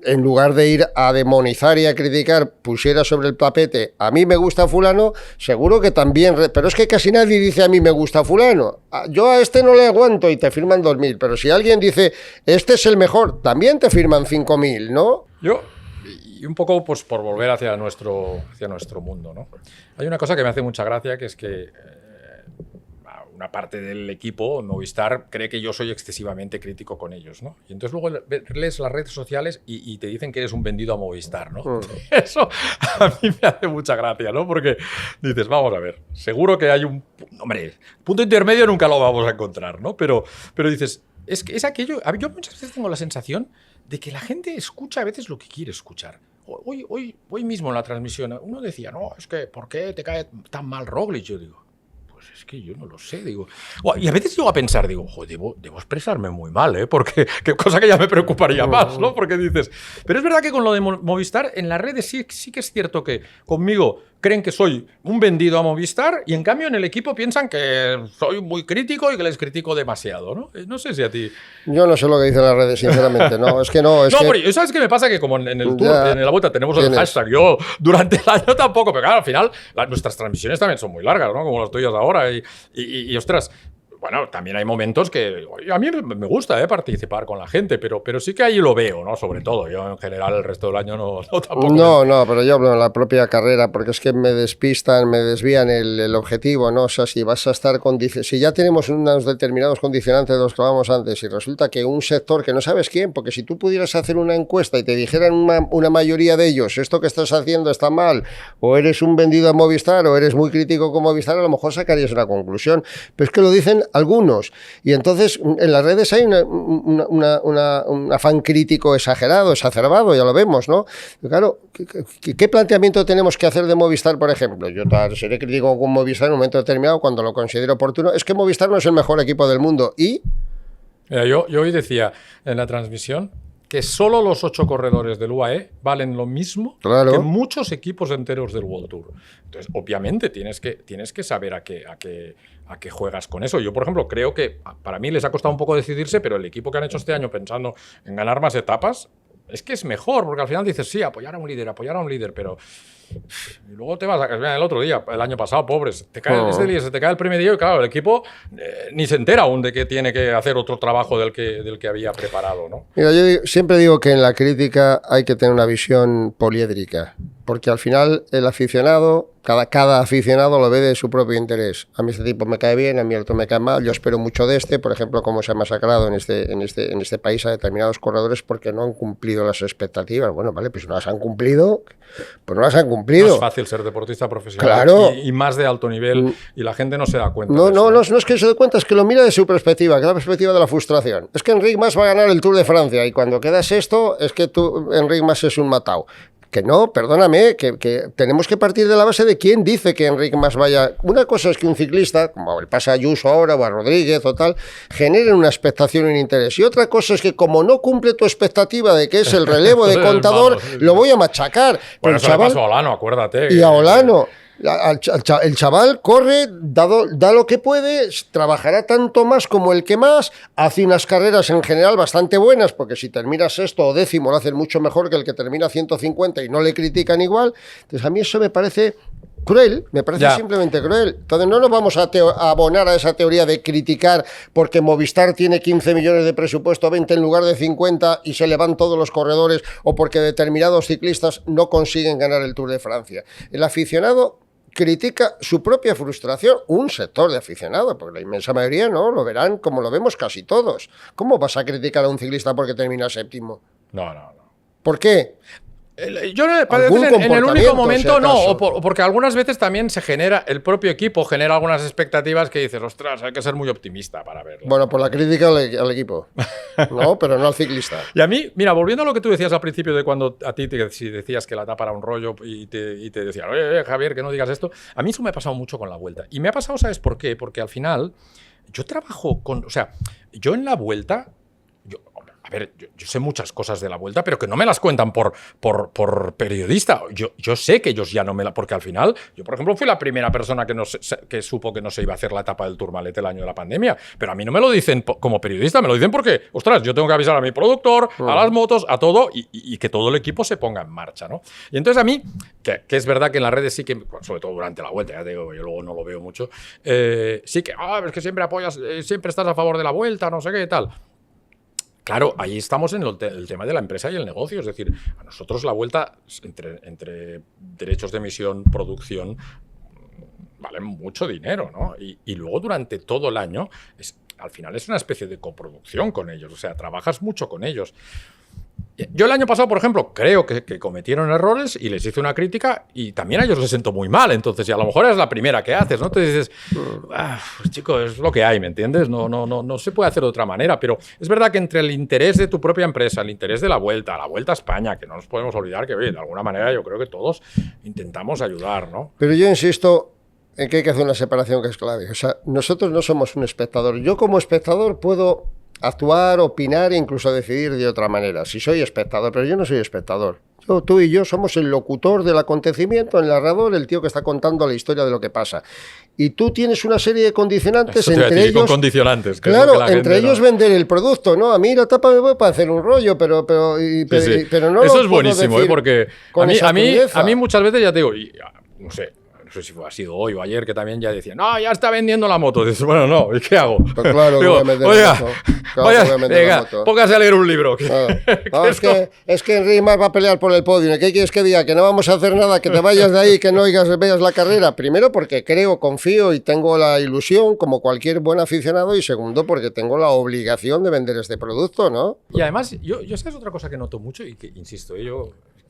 en lugar de ir a demonizar y a criticar, pusiera sobre el tapete a mí me gusta fulano, seguro que también, pero es que casi nadie dice a mí me gusta fulano, yo a este no le aguanto y te firman 2.000, pero si alguien dice este es el mejor, también te firman 5.000, ¿no? Yo, y un poco pues por volver hacia nuestro mundo, ¿no? Hay una cosa que me hace mucha gracia, que es que una parte del equipo, Movistar, cree que yo soy excesivamente crítico con ellos, ¿no? Y entonces luego lees las redes sociales y te dicen que eres un vendido a Movistar, ¿no? Eso a mí me hace mucha gracia, ¿no? Porque dices, vamos a ver, seguro que hay un... Hombre, punto intermedio nunca lo vamos a encontrar, ¿no? Pero dices, es que es aquello... Yo muchas veces tengo la sensación de que la gente escucha a veces lo que quiere escuchar. Hoy mismo en la transmisión uno decía, no, es que ¿por qué te cae tan mal Roglic? Yo digo, es que yo no lo sé, digo. Y a veces llego a pensar, digo, joder, debo expresarme muy mal, ¿eh? Porque qué cosa que ya me preocuparía más, ¿no? Porque dices... Pero es verdad que con lo de Movistar, en las redes sí que es cierto que conmigo creen que soy un vendido a Movistar y en cambio en el equipo piensan que soy muy crítico y que les critico demasiado, ¿no? No sé si a ti... Yo no sé lo que dicen las redes, sinceramente, no, es que no... pero ¿sabes qué me pasa? Que como en el Tour, en la Vuelta, tenemos el hashtag, yo durante el año tampoco, pero claro, al final nuestras transmisiones también son muy largas, ¿no? Como las tuyas ahora y ostras... Bueno, también hay momentos que a mí me gusta participar con la gente, pero sí que ahí lo veo, ¿no? Sobre todo, yo en general el resto del año no tampoco. No, pero yo hablo en la propia carrera, porque es que me despistan, me desvían el objetivo, ¿no? O sea, si vas a estar si ya tenemos unos determinados condicionantes de los que hablábamos antes y resulta que un sector que no sabes quién, porque si tú pudieras hacer una encuesta y te dijeran una mayoría de ellos, esto que estás haciendo está mal, o eres un vendido a Movistar, o eres muy crítico con Movistar, a lo mejor sacarías una conclusión, pero es que lo dicen algunos. Y entonces en las redes hay un afán crítico exagerado, exacerbado, ya lo vemos, ¿no? Pero claro, ¿qué planteamiento tenemos que hacer de Movistar, por ejemplo? Yo seré crítico con Movistar en un momento determinado cuando lo considero oportuno. Es que Movistar no es el mejor equipo del mundo. ¿Y? Mira, yo hoy decía en la transmisión que solo los 8 corredores del UAE valen lo mismo que muchos equipos enteros del World Tour. Entonces, obviamente, tienes que saber a qué juegas con eso. Yo, por ejemplo, creo que para mí les ha costado un poco decidirse, pero el equipo que han hecho este año pensando en ganar más etapas es que es mejor, porque al final dices, sí, apoyar a un líder, pero y luego te vas a casar el otro día, el año pasado, pobres, te cae se te cae el primer día y claro, el equipo ni se entera aún de que tiene que hacer otro trabajo del que había preparado, ¿no? Mira, yo siempre digo que en la crítica hay que tener una visión poliédrica, porque al final el aficionado, cada aficionado lo ve de su propio interés. A mí este tipo me cae bien, a mí el otro me cae mal, yo espero mucho de por ejemplo, cómo se ha masacrado en este país a determinados corredores porque no han cumplido las expectativas. Bueno, vale, pues no las han cumplido, pues no las han cumplido. No es fácil ser deportista profesional, claro, y más de alto nivel, y la gente no se da cuenta. No es que se dé cuenta, es que lo mira de su perspectiva, que es la perspectiva de la frustración. Es que Enric Mas va a ganar el Tour de Francia y cuando quedas esto, es que Enric Mas es un matao. Que no, perdóname, que tenemos que partir de la base de quién dice que Enric Mas vaya. Una cosa es que un ciclista, como le pasa a Ayuso ahora o a Rodríguez o tal, genere una expectación y un interés. Y otra cosa es que como no cumple tu expectativa de que es el relevo de Contador, lo voy a machacar. Bueno, eso le pasó a Olano, acuérdate. Y a Olano. El chaval corre, da lo que puede, trabajará tanto más como el que más, hace unas carreras en general bastante buenas, porque si termina sexto o décimo lo hacen mucho mejor que el que termina 150 y no le critican igual. Entonces a mí eso me parece cruel, me parece simplemente cruel. Entonces no nos vamos a abonar a esa teoría de criticar porque Movistar tiene 15 millones de presupuesto, 20 en lugar de 50 y se le van todos los corredores, o porque determinados ciclistas no consiguen ganar el Tour de Francia. El aficionado critica su propia frustración, un sector de aficionados, porque la inmensa mayoría no, lo verán como lo vemos casi todos. ¿Cómo vas a criticar a un ciclista porque termina séptimo? No. ¿Por qué? Yo en el único momento no, porque algunas veces también se genera, el propio equipo genera algunas expectativas que dices, ostras, hay que ser muy optimista para verlo. Bueno, por la crítica al equipo, no, pero no al ciclista. Y a mí, mira, volviendo a lo que tú decías al principio de cuando a ti si decías que la etapa era un rollo y te decían, oye, Javier, que no digas esto, a mí eso me ha pasado mucho con la Vuelta. Y me ha pasado, ¿sabes por qué? Porque al final yo trabajo con, o sea, yo en la Vuelta... A ver, yo sé muchas cosas de la Vuelta, pero que no me las cuentan por periodista. Yo sé que ellos ya no me la... Porque al final, yo por ejemplo fui la primera persona que supo que no se iba a hacer la etapa del Tourmalet el año de la pandemia. Pero a mí no me lo dicen como periodista, me lo dicen porque, ostras, yo tengo que avisar a mi productor, a las motos, a todo, y que todo el equipo se ponga en marcha, ¿no? Y entonces a mí, que es verdad que en las redes sí que, sobre todo durante la Vuelta, ya te digo, yo luego no lo veo mucho, sí que, es que siempre apoyas, siempre estás a favor de la Vuelta, no sé qué, tal. Claro, ahí estamos en el tema de la empresa y el negocio. Es decir, a nosotros la Vuelta, entre derechos de emisión, producción, valen mucho dinero, ¿no? Y luego durante todo el año, al final es una especie de coproducción con ellos. O sea, trabajas mucho con ellos. Yo el año pasado, por ejemplo, creo que cometieron errores y les hice una crítica y también a ellos les sentó muy mal. Entonces, y a lo mejor es la primera que haces, ¿no? Te dices, pues, chico, es lo que hay, ¿me entiendes? No se puede hacer de otra manera. Pero es verdad que entre el interés de tu propia empresa, el interés de la Vuelta a España, que no nos podemos olvidar que, oye, de alguna manera yo creo que todos intentamos ayudar, ¿no? Pero yo insisto en que hay que hacer una separación que es clave. O sea, nosotros no somos un espectador. Yo como espectador puedo actuar, opinar e incluso decidir de otra manera, si soy espectador, pero yo no soy espectador. Tú y yo somos el locutor del acontecimiento, el narrador, el tío que está contando la historia de lo que pasa. Y tú tienes una serie de condicionantes, entre ellos... Con condicionantes. Claro, entre ellos vender el producto, ¿no? A mí la tapa me voy para hacer un rollo, pero no. Eso es buenísimo, porque a mí muchas veces ya te digo, no sé si ha sido hoy o ayer, que también ya decían, no, ya está vendiendo la moto. Dices, bueno, no, ¿y qué hago? Pues claro, digo, oiga, póngase a leer un libro. Claro. No, es que Enric Mas va a pelear por el podio. ¿Qué quieres que diga? Que no vamos a hacer nada, que te vayas de ahí, que no veas la carrera. Primero, porque confío y tengo la ilusión, como cualquier buen aficionado. Y segundo, porque tengo la obligación de vender este producto, ¿no? Y además, yo es que es otra cosa que noto mucho y que, insisto,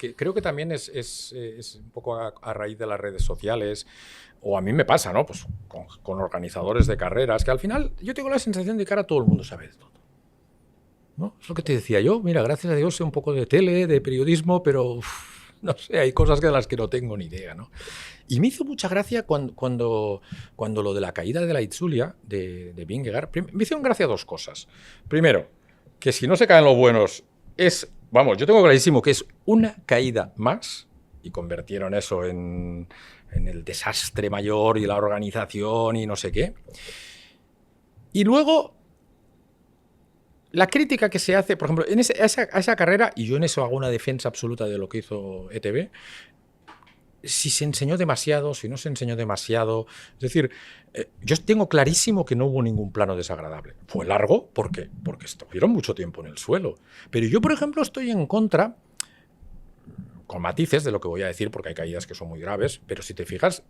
que creo que también es un poco a raíz de las redes sociales, o a mí me pasa, ¿no? Pues con organizadores de carreras, que al final yo tengo la sensación de que ahora todo el mundo sabe de todo, ¿no? Es lo que te decía yo, mira, gracias a Dios sé un poco de tele, de periodismo, pero no sé, hay cosas de las que no tengo ni idea, ¿no? Y me hizo mucha gracia cuando lo de la caída de la Itzulia, de Vingegaard, me hicieron gracia dos cosas. Primero, que si no se caen los buenos, vamos, yo tengo clarísimo que es una caída más, y convirtieron eso en el desastre mayor y la organización y no sé qué. Y luego, la crítica que se hace, por ejemplo, a esa carrera, y yo en eso hago una defensa absoluta de lo que hizo ETB, si se enseñó demasiado, si no se enseñó demasiado. Es decir, yo tengo clarísimo que no hubo ningún plano desagradable. Fue largo, ¿por qué? Porque estuvieron mucho tiempo en el suelo. Pero yo, por ejemplo, estoy en contra, con matices de lo que voy a decir, porque hay caídas que son muy graves, pero si te fijas,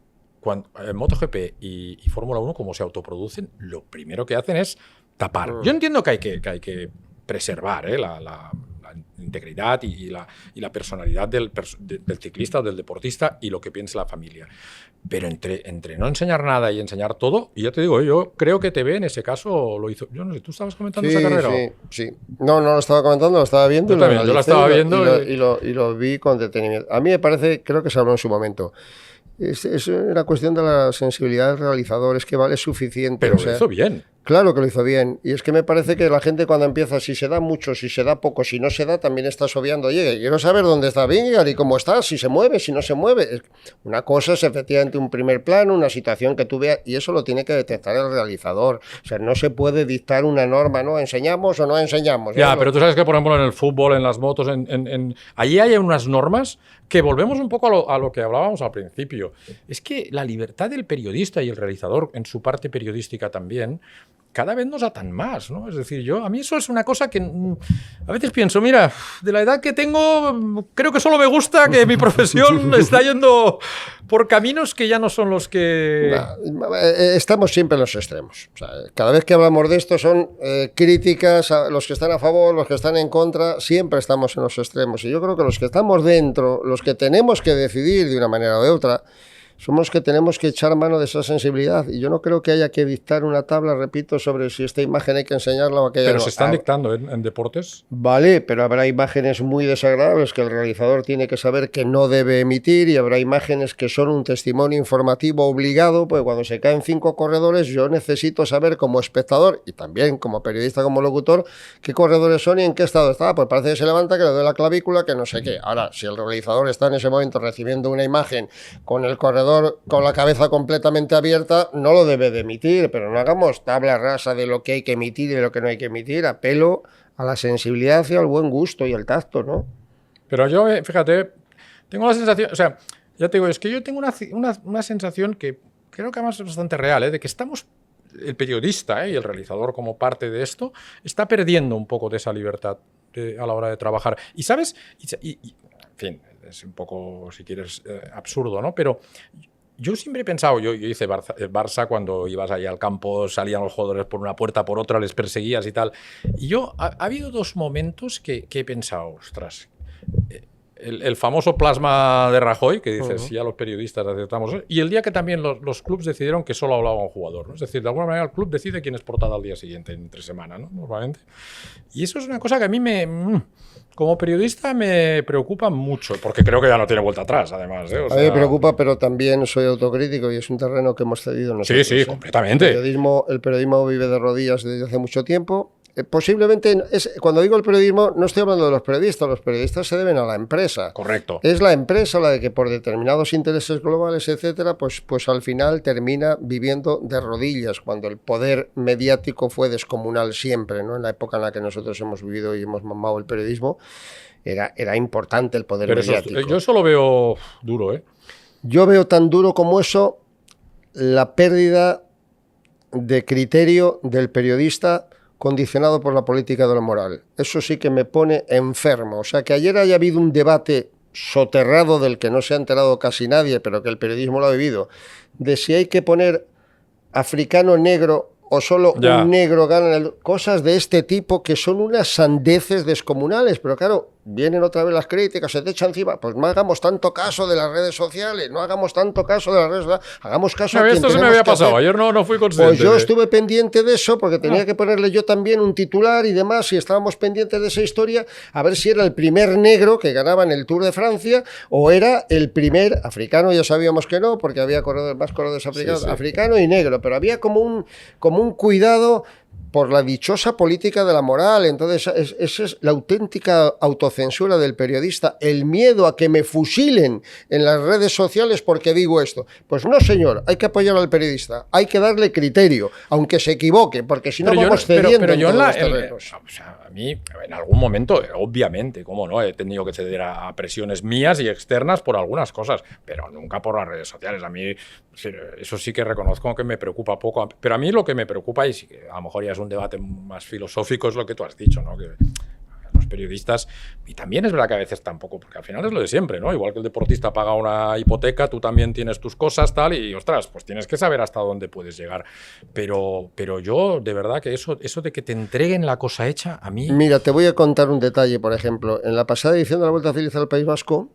en MotoGP y Fórmula 1, como se autoproducen, lo primero que hacen es tapar. Yo entiendo que hay que preservar la integridad y la personalidad del ciclista o del deportista y lo que piensa la familia. Pero entre no enseñar nada y enseñar todo, y ya te digo, yo creo que TV en ese caso lo hizo. Yo no sé, ¿tú estabas comentando esa carrera? Sí. No lo estaba comentando, lo estaba viendo. Yo la estaba viendo. Y lo vi con detenimiento. A mí me parece, creo que se habló en su momento. Es una cuestión de la sensibilidad del realizador, es que vale suficiente. Pero lo hizo bien. Claro que lo hizo bien. Y es que me parece que la gente cuando empieza, si se da mucho, si se da poco, si no se da, también estás obviando. Oye, quiero saber dónde está Vingegaard y cómo está, si se mueve, si no se mueve. Una cosa es efectivamente un primer plano, una situación que tú veas, y eso lo tiene que detectar el realizador. O sea, no se puede dictar una norma, ¿no? ¿Enseñamos o no enseñamos? Ya, pero tú sabes que, por ejemplo, en el fútbol, en las motos, allí hay unas normas que volvemos un poco a lo que hablábamos al principio. Es que la libertad del periodista y el realizador, en su parte periodística también, cada vez nos atan más, ¿no? Es decir, a mí eso es una cosa que a veces pienso, mira, de la edad que tengo, creo que solo me gusta que mi profesión está yendo por caminos que ya no son los que... Estamos siempre en los extremos. O sea, cada vez que hablamos de esto son críticas a los que están a favor, los que están en contra, siempre estamos en los extremos. Y yo creo que los que estamos dentro, los que tenemos que decidir de una manera o de otra, somos los que tenemos que echar mano de esa sensibilidad. Y yo no creo que haya que dictar una tabla, repito, sobre si esta imagen hay que enseñarla o aquella. Pero no. Se están dictando en deportes. Vale, pero habrá imágenes muy desagradables que el realizador tiene que saber que no debe emitir, y habrá imágenes que son un testimonio informativo obligado, pues cuando se caen 5 corredores yo necesito saber como espectador y también como periodista, como locutor, qué corredores son y en qué estado está. Pues parece que se levanta, que le duele la clavícula, que no sé qué. Ahora, si el realizador está en ese momento recibiendo una imagen con el corredor con la cabeza completamente abierta, no lo debe de emitir, pero no hagamos tabla rasa de lo que hay que emitir y de lo que no hay que emitir. Apelo a la sensibilidad y al buen gusto y al tacto, ¿no? Pero yo, fíjate, tengo la sensación, o sea, ya te digo, es que yo tengo una sensación que creo que además es bastante real, de que el periodista y el realizador como parte de esto, está perdiendo un poco de esa libertad a la hora de trabajar. Y, ¿sabes? En fin, es un poco, si quieres, absurdo, ¿no? Pero yo siempre he pensado, yo hice Barça cuando ibas ahí al campo, salían los jugadores por una puerta, por otra, les perseguías y tal. Y yo, ha habido 2 momentos que he pensado, ostras, el famoso plasma de Rajoy, que dices, si ya los periodistas aceptamos, y el día que también los clubs decidieron que solo hablaba un jugador, ¿no? Es decir, de alguna manera el club decide quién es portada al día siguiente, entre semana, ¿no? Normalmente. Y eso es una cosa que a mí como periodista me preocupa mucho, porque creo que ya no tiene vuelta atrás, además. O sea, a mí me preocupa, pero también soy autocrítico y es un terreno que hemos cedido nosotros. Sí, completamente. El periodismo vive de rodillas desde hace mucho tiempo. Posiblemente, cuando digo el periodismo, no estoy hablando de los periodistas se deben a la empresa. Correcto. Es la empresa la de que por determinados intereses globales, etcétera, pues al final termina viviendo de rodillas, cuando el poder mediático fue descomunal siempre, ¿no? En la época en la que nosotros hemos vivido y hemos mamado el periodismo, era importante el poder mediático. Yo eso lo veo duro, ¿eh? Yo veo tan duro como eso la pérdida de criterio del periodista condicionado por la política de lo moral. Eso sí que me pone enfermo. O sea, que ayer haya habido un debate soterrado del que no se ha enterado casi nadie, pero que el periodismo lo ha vivido, de si hay que poner africano negro o solo un negro gana cosas de este tipo, que son unas sandeces descomunales. Pero claro, vienen otra vez las críticas, se te echa encima, pues no hagamos tanto caso de las redes sociales, no hagamos tanto caso de las redes sociales, hagamos caso a quien esto se me tenemos había que pasado, hacer. ayer no fui consciente. Pues yo estuve pendiente de eso porque tenía que ponerle yo también un titular y demás, y estábamos pendientes de esa historia, a ver si era el primer negro que ganaba en el Tour de Francia o era el primer africano. Ya sabíamos que no, porque había más corredores africanos, africano y negro, pero había como un cuidado por la dichosa política de la moral. Entonces, esa es la auténtica autocensura del periodista, el miedo a que me fusilen en las redes sociales porque digo esto. Pues no, señor, hay que apoyar al periodista, hay que darle criterio, aunque se equivoque, porque si no vamos cediendo pero yo en todos los terrenos. o sea, a mí, en algún momento, obviamente, cómo no, he tenido que ceder a presiones mías y externas por algunas cosas, pero nunca por las redes sociales. A mí, eso sí que reconozco que me preocupa poco, pero a mí lo que me preocupa, y sí que a lo mejor ya es un debate más filosófico, es lo que tú has dicho, ¿no? Que los periodistas, y también es verdad que a veces tampoco, porque al final es lo de siempre, ¿no? Igual que el deportista paga una hipoteca, tú también tienes tus cosas, tal, y ostras, pues tienes que saber hasta dónde puedes llegar. Pero yo, de verdad, que eso de que te entreguen la cosa hecha, a mí... Mira, te voy a contar un detalle, por ejemplo. En la pasada edición de la Vuelta Ciclista del País Vasco,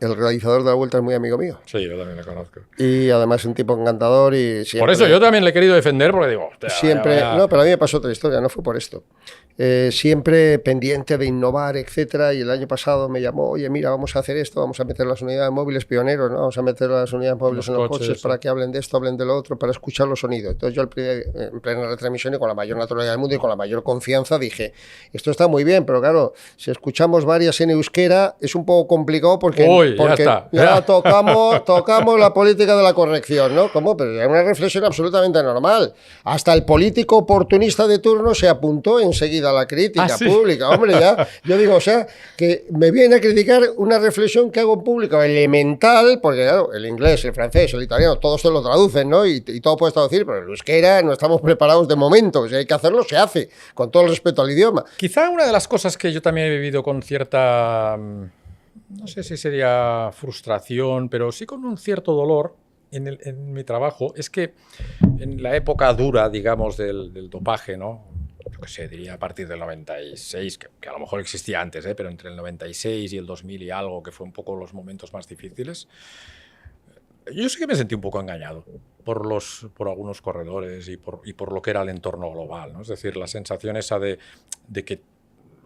el realizador de la Vuelta es muy amigo mío. Sí, yo también le conozco. Y además un tipo encantador y siempre... Por eso yo también le he querido defender, porque digo... Siempre... No, pero a mí me pasó otra historia, no fue por esto. Siempre pendiente de innovar, etcétera, y el año pasado me llamó, oye, mira, vamos a hacer esto, vamos a meter las unidades móviles pioneros, ¿no? Vamos a meter las unidades móviles en los coches para que hablen de esto, hablen de lo otro, para escuchar los sonidos. Entonces yo en plena retransmisión y con la mayor naturalidad del mundo y con la mayor confianza dije, esto está muy bien, pero claro, si escuchamos varias en euskera es un poco complicado porque ya tocamos la política de la corrección, ¿no? ¿Cómo? Pero era una reflexión absolutamente normal. Hasta el político oportunista de turno se apuntó enseguida a la crítica pública. Hombre, ya, yo digo, o sea, que me viene a criticar una reflexión que hago en público elemental, porque claro, el inglés, el francés, el italiano, todos se lo traducen, ¿no? Y todo puedes traducir, pero el euskera no estamos preparados de momento. Si hay que hacerlo, se hace, con todo el respeto al idioma. Quizá una de las cosas que yo también he vivido con cierta... no sé si sería frustración, pero sí con un cierto dolor en mi trabajo, es que en la época dura, digamos, del dopaje, ¿no? Yo qué sé, diría a partir del 96, que a lo mejor existía antes, pero entre el 96 y el 2000 y algo, que fue un poco los momentos más difíciles, yo sí que me sentí un poco engañado por algunos corredores y por lo que era el entorno global, ¿no? Es decir, la sensación esa de que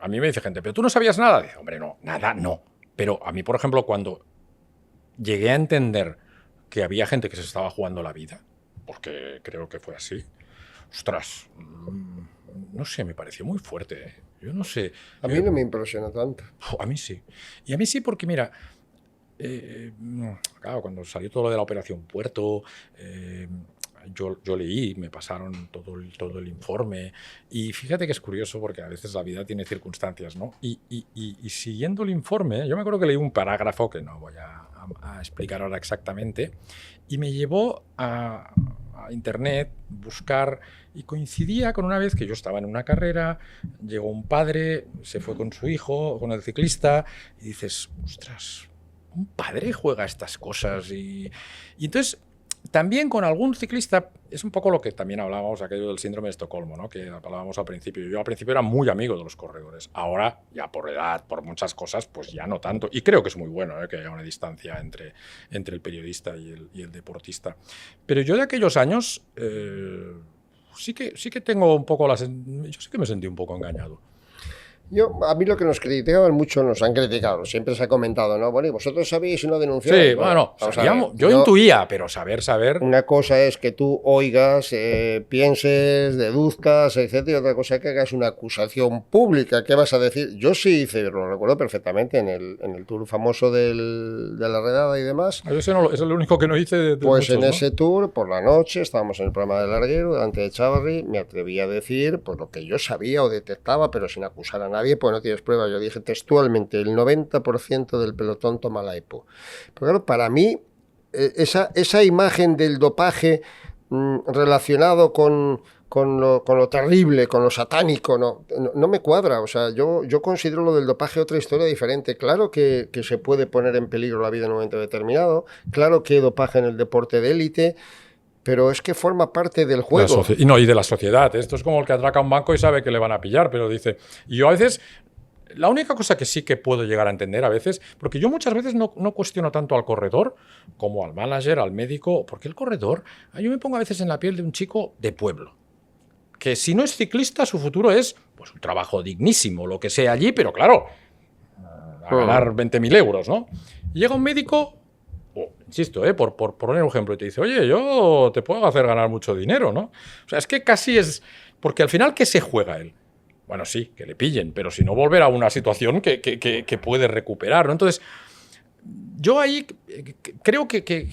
a mí me dice gente, pero tú no sabías nada. Dice, hombre, no, nada, no. Pero a mí, por ejemplo, cuando llegué a entender que había gente que se estaba jugando la vida, porque creo que fue así, ostras, no sé, me pareció muy fuerte, ¿eh? Yo no sé. A mí no me impresionó tanto. A mí sí. Y a mí sí porque, mira, claro, cuando salió todo lo de la Operación Puerto, yo leí, me pasaron todo el informe y fíjate que es curioso porque a veces la vida tiene circunstancias, ¿no? Y siguiendo el informe, yo me acuerdo que leí un parágrafo que no voy a explicar ahora exactamente y me llevó a internet, buscar, y coincidía con una vez que yo estaba en una carrera, llegó un padre, se fue con su hijo, con el ciclista, y dices, ostras, un padre juega estas cosas. Y entonces, también con algún ciclista, es un poco lo que también hablábamos, aquello del síndrome de Estocolmo, ¿no? Que hablábamos al principio. Yo al principio era muy amigo de los corredores. Ahora, ya por edad, por muchas cosas, pues ya no tanto. Y creo que es muy bueno, que haya una distancia entre el periodista y el deportista. Pero yo de aquellos años, sí que tengo un poco yo sí que me sentí un poco engañado. A mí lo que nos criticaban mucho, nos han criticado, siempre se ha comentado, ¿no? Bueno, y vosotros sabíais y no denunciáis. Sí, bueno, yo intuía, pero saber. Una cosa es que tú oigas, pienses, deduzcas, etcétera, y otra cosa es que hagas una acusación pública. ¿Qué vas a decir? Yo sí hice, lo recuerdo perfectamente, en el tour famoso de la redada y demás. Ese es el único que no hice de pues muchos, en ese tour, por la noche, estábamos en el programa de Larguero, delante de Chavarri, me atreví a decir pues lo que yo sabía o detectaba, pero sin acusar a nadie, pues no tienes pruebas. Yo dije textualmente, el 90% del pelotón toma la EPO. Pero claro, para mí, esa imagen del dopaje relacionado con lo terrible, con lo satánico, no me cuadra. O sea, yo considero lo del dopaje otra historia diferente. Claro que se puede poner en peligro la vida en un momento determinado, claro que hay dopaje en el deporte de élite, pero es que forma parte del juego. Y de la sociedad. Esto es como el que atraca un banco y sabe que le van a pillar, pero dice... Y yo a veces La única cosa que sí que puedo llegar a entender a veces, porque yo muchas veces no cuestiono tanto al corredor como al manager, al médico, porque el corredor, yo me pongo a veces en la piel de un chico de pueblo, que si no es ciclista, su futuro es pues un trabajo dignísimo, lo que sea allí, pero claro, a ganar 20.000 euros, ¿no? Y llega un médico, insisto, por poner un ejemplo, y te dice, oye, yo te puedo hacer ganar mucho dinero, ¿no? O sea, es que casi es... Porque al final, ¿qué se juega él? Bueno, sí, que le pillen, pero si no, volver a una situación que puede recuperar, ¿no? Entonces, yo ahí creo que,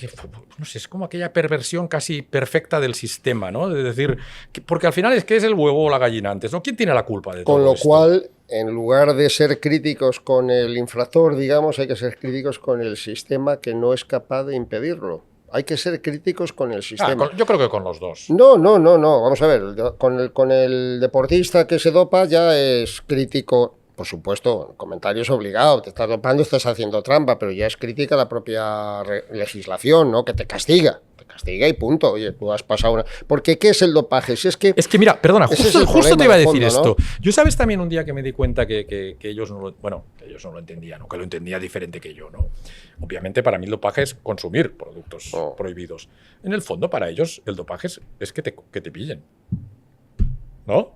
no sé, es como aquella perversión casi perfecta del sistema, ¿no? Es decir, porque al final es que es el huevo o la gallina antes, ¿no? ¿Quién tiene la culpa de todo Con lo esto? cual, en lugar de ser críticos con el infractor, digamos, hay que ser críticos con el sistema que no es capaz de impedirlo. Hay que ser críticos con el sistema. Yo creo que con los dos. No. Vamos a ver, con el deportista que se dopa ya es crítico. Por supuesto, comentario es obligado. Te estás dopando, estás haciendo trampa, pero ya es crítica la propia legislación, ¿no? Que te castiga. Te castiga y punto. Oye, tú has pasado una... Porque ¿qué es el dopaje? Si es que mira, perdona, justo te iba a decir fondo, esto. ¿no? Yo sabes también un día que me di cuenta que ellos no lo... Bueno, que ellos no lo entendían, o que lo entendía diferente que yo, ¿no? Obviamente para mí el dopaje es consumir productos prohibidos. En el fondo para ellos el dopaje es que te pillen. ¿No?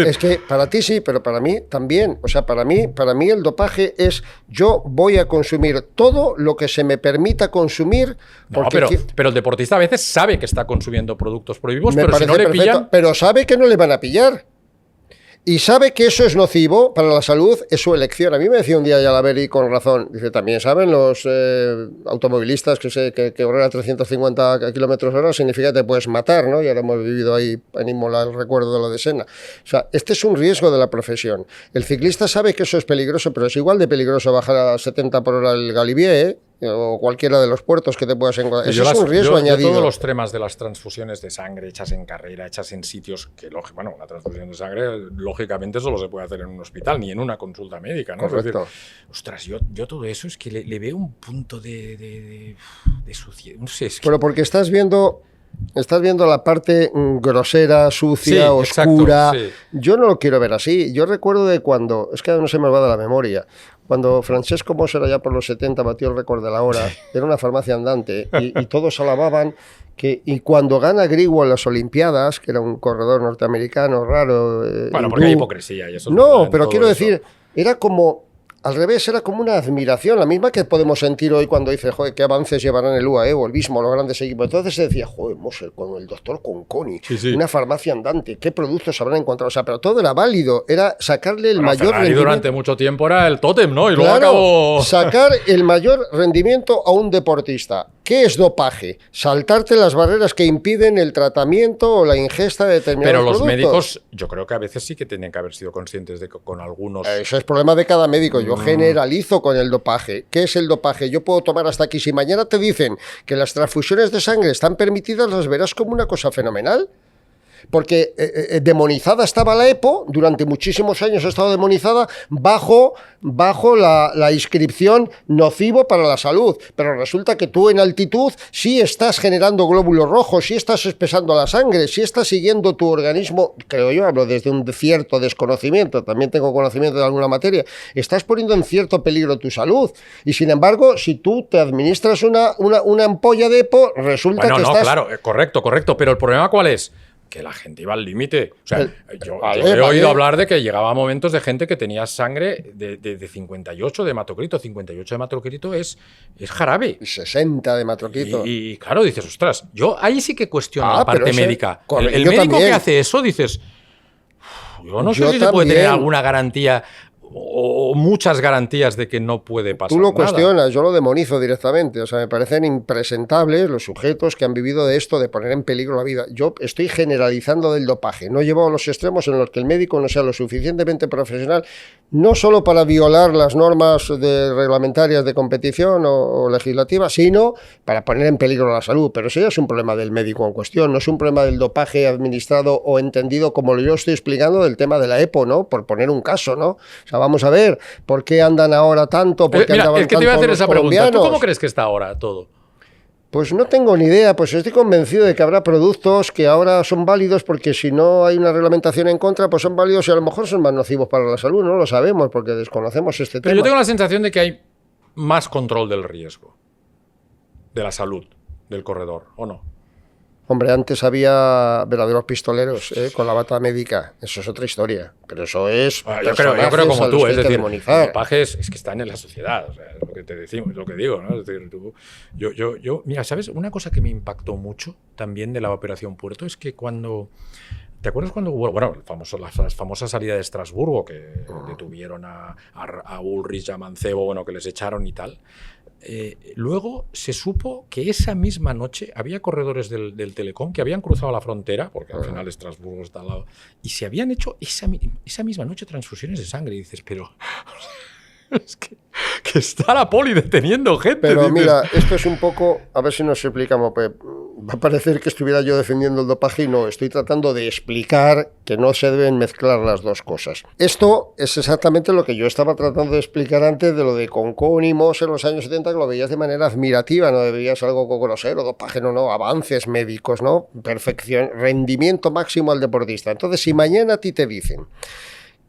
Es que para ti sí, pero para mí también. O sea, para mí el dopaje es yo voy a consumir todo lo que se me permita consumir. No, pero el deportista a veces sabe que está consumiendo productos prohibidos, pero si no le pillan... Pero sabe que no le van a pillar. Y sabe que eso es nocivo para la salud, es su elección. A mí me decía un día Yalaveri con razón, dice, también saben los automovilistas que correr a 350 kilómetros hora significa que te puedes matar, ¿no? Y ahora hemos vivido ahí en Imola el recuerdo de lo de Senna. O sea, este es un riesgo de la profesión. El ciclista sabe que eso es peligroso, pero es igual de peligroso bajar a 70 por hora el Galibier, ¿eh? O cualquiera de los puertos que te puedas encontrar. Eso es un riesgo añadido. Todos los temas de las transfusiones de sangre hechas en carrera, hechas en sitios que, bueno, una transfusión de sangre, lógicamente, solo se puede hacer en un hospital, ni en una consulta médica, ¿no? Correcto. Es decir, ostras, yo todo eso es que le veo un punto de suciedad. No sé, es que... Pero porque estás viendo la parte grosera, sucia, sí, oscura. Exacto, sí. Yo no lo quiero ver así. Yo recuerdo de cuando, es que no se me va de la memoria, cuando Francesco Moser allá por los 70 batió el récord de la hora, era una farmacia andante y todos alababan y cuando gana Grigwald las Olimpiadas, que era un corredor norteamericano raro... Bueno, porque hay hipocresía y eso. No, pero quiero decir, era como... Al revés, era como una admiración, la misma que podemos sentir hoy cuando dice, joder, qué avances llevarán el UAE o el Bismo, los grandes equipos. Entonces se decía, joder, Moser, con el doctor Conconi, una farmacia andante, qué productos habrán encontrado. O sea, pero todo era válido, era sacarle el mayor rendimiento. Durante mucho tiempo era el tótem, ¿no? Y luego claro, acabó... sacar el mayor rendimiento a un deportista. ¿Qué es dopaje? Saltarte las barreras que impiden el tratamiento o la ingesta de determinados productos. Pero los médicos, yo creo que a veces sí que tenían que haber sido conscientes de que con algunos... Eso es problema de cada médico. Yo generalizo con el dopaje. ¿Qué es el dopaje? Yo puedo tomar hasta aquí. Si mañana te dicen que las transfusiones de sangre están permitidas, las verás como una cosa fenomenal. Porque demonizada estaba la EPO, durante muchísimos años ha estado demonizada bajo la inscripción nocivo para la salud, pero resulta que tú en altitud sí estás generando glóbulos rojos, sí estás espesando la sangre, sí estás siguiendo tu organismo, creo yo, hablo desde un cierto desconocimiento, también tengo conocimiento de alguna materia, estás poniendo en cierto peligro tu salud, y sin embargo, si tú te administras una ampolla de EPO, resulta que estás... Claro, correcto, pero el problema ¿cuál es? Que la gente iba al límite. O sea, yo he oído hablar de que llegaba momentos de gente que tenía sangre de 58 de hematocrito. 58 de hematocrito es jarabe. Y 60 de hematocrito. Y claro, dices, ostras, yo ahí sí que cuestiono la parte médica. El médico también. que hace eso, dices, yo no sé si se puede tener alguna garantía o muchas garantías de que no puede pasar nada. Tú lo nada. cuestionas, yo lo demonizo directamente. O sea, me parecen impresentables los sujetos que han vivido de esto, de poner en peligro la vida. Yo estoy generalizando del dopaje. No llevo a los extremos en los que el médico no sea lo suficientemente profesional, no solo para violar las normas reglamentarias de competición o legislativas, sino para poner en peligro la salud. Pero eso ya es un problema del médico en cuestión, no es un problema del dopaje administrado o entendido como yo estoy explicando del tema de la EPO, ¿no? Por poner un caso, ¿no? O sea, vamos a ver, ¿por qué andan ahora tanto? ¿Por qué Mira, andaban es que te iba a hacer esa pregunta. ¿Tú cómo colombianos? crees que está ahora todo? Pues no tengo ni idea, pues estoy convencido de que habrá productos que ahora son válidos porque si no hay una reglamentación en contra, pues son válidos y a lo mejor son más nocivos para la salud, no lo sabemos porque desconocemos este Pero tema. yo tengo la sensación de que hay más control del riesgo, de la salud del corredor, ¿o no? Hombre, antes había verdaderos pistoleros con la bata médica, eso es otra historia, pero eso es Yo creo como tú, es decir, los demonizar. dopajes es que están en la sociedad, o sea, es lo que te decimos, es lo que digo, ¿no? Es decir, mira, ¿sabes? Una cosa que me impactó mucho también de la Operación Puerto es que cuando... ¿Te acuerdas cuando hubo, bueno, la famosa salida de Estrasburgo, que detuvieron a Ulrich, a Mancebo, bueno, que les echaron y tal? Luego se supo que esa misma noche había corredores del Telecom que habían cruzado la frontera, porque al final Estrasburgo está al lado, y se habían hecho esa misma noche transfusiones de sangre. Y dices, pero... Es que está la poli deteniendo gente. Pero dices. mira, esto es un poco, a ver si nos explicamos, pues, va a parecer que estuviera yo defendiendo el dopaje y no, estoy tratando de explicar que no se deben mezclar las dos cosas. Esto es exactamente lo que yo estaba tratando de explicar antes de lo de Concón y Moss en los años 70, que lo veías de manera admirativa, no veías algo grosero, dopaje, no, avances médicos, ¿no? Perfección, rendimiento máximo al deportista. Entonces, si mañana a ti te dicen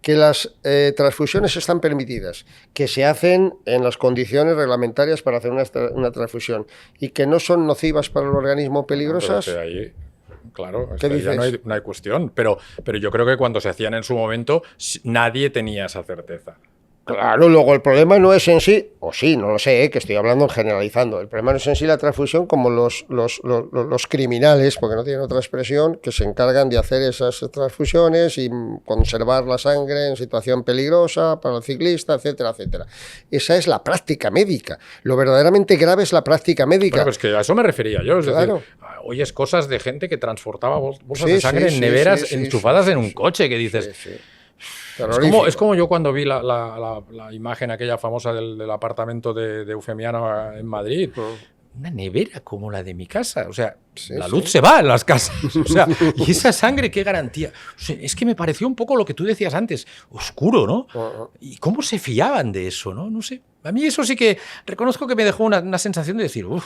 que las transfusiones están permitidas, que se hacen en las condiciones reglamentarias para hacer una transfusión y que no son nocivas para el organismo, peligrosas. Pero ahí, claro, ¿Qué ya dices? no hay cuestión. Pero yo creo que cuando se hacían en su momento, nadie tenía esa certeza. Claro, luego el problema no es en sí, o sí, no lo sé, que estoy hablando generalizando, el problema no es en sí la transfusión como los criminales, porque no tienen otra expresión, que se encargan de hacer esas transfusiones y conservar la sangre en situación peligrosa para el ciclista, etcétera, etcétera. Esa es la práctica médica. Lo verdaderamente grave es la práctica médica. Bueno, pues que a eso me refería yo, es Claro. decir, oyes cosas de gente que transportaba bolsas de sangre en neveras enchufadas en un coche, que dices... Sí. Es como yo cuando vi la imagen aquella famosa del apartamento de Eufemiano en Madrid. Una nevera como la de mi casa. O sea, la luz se va en las casas. O sea, y esa sangre, qué garantía. O sea, es que me pareció un poco lo que tú decías antes, oscuro, ¿no? ¿Y cómo se fiaban de eso, no? No sé. A mí eso sí que reconozco que me dejó una sensación de decir, uff.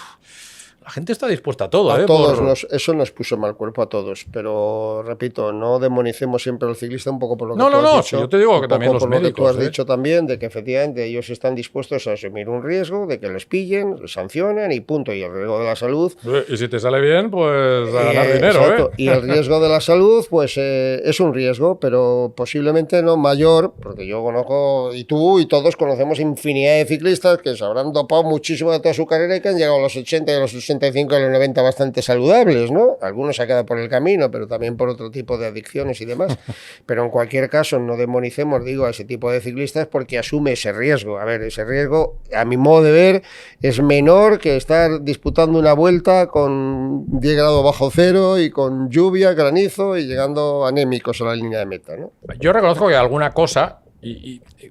La gente está dispuesta a todo, a todos eso nos puso mal cuerpo a todos, pero repito, no demonicemos siempre al ciclista un poco por lo que tú has dicho. Sí, yo te digo que también los médicos, lo que tú has dicho también, de que efectivamente ellos están dispuestos a asumir un riesgo, de que les pillen, les sancionen y punto, y el riesgo de la salud. Y si te sale bien, pues a ganar dinero, exacto. Y el riesgo de la salud, pues es un riesgo, pero posiblemente no mayor, porque yo conozco, y tú y todos conocemos infinidad de ciclistas que se habrán dopado muchísimo de toda su carrera y que han llegado a los 80 y a los 65 y a los 90 bastante saludables, ¿no? Algunos se han quedado por el camino, pero también por otro tipo de adicciones y demás. Pero en cualquier caso, no demonicemos, digo, a ese tipo de ciclistas porque asume ese riesgo. A ver, ese riesgo, a mi modo de ver, es menor que estar disputando una vuelta con 10 grados bajo cero y con lluvia, granizo y llegando anémicos a la línea de meta, ¿no? Yo reconozco que alguna cosa...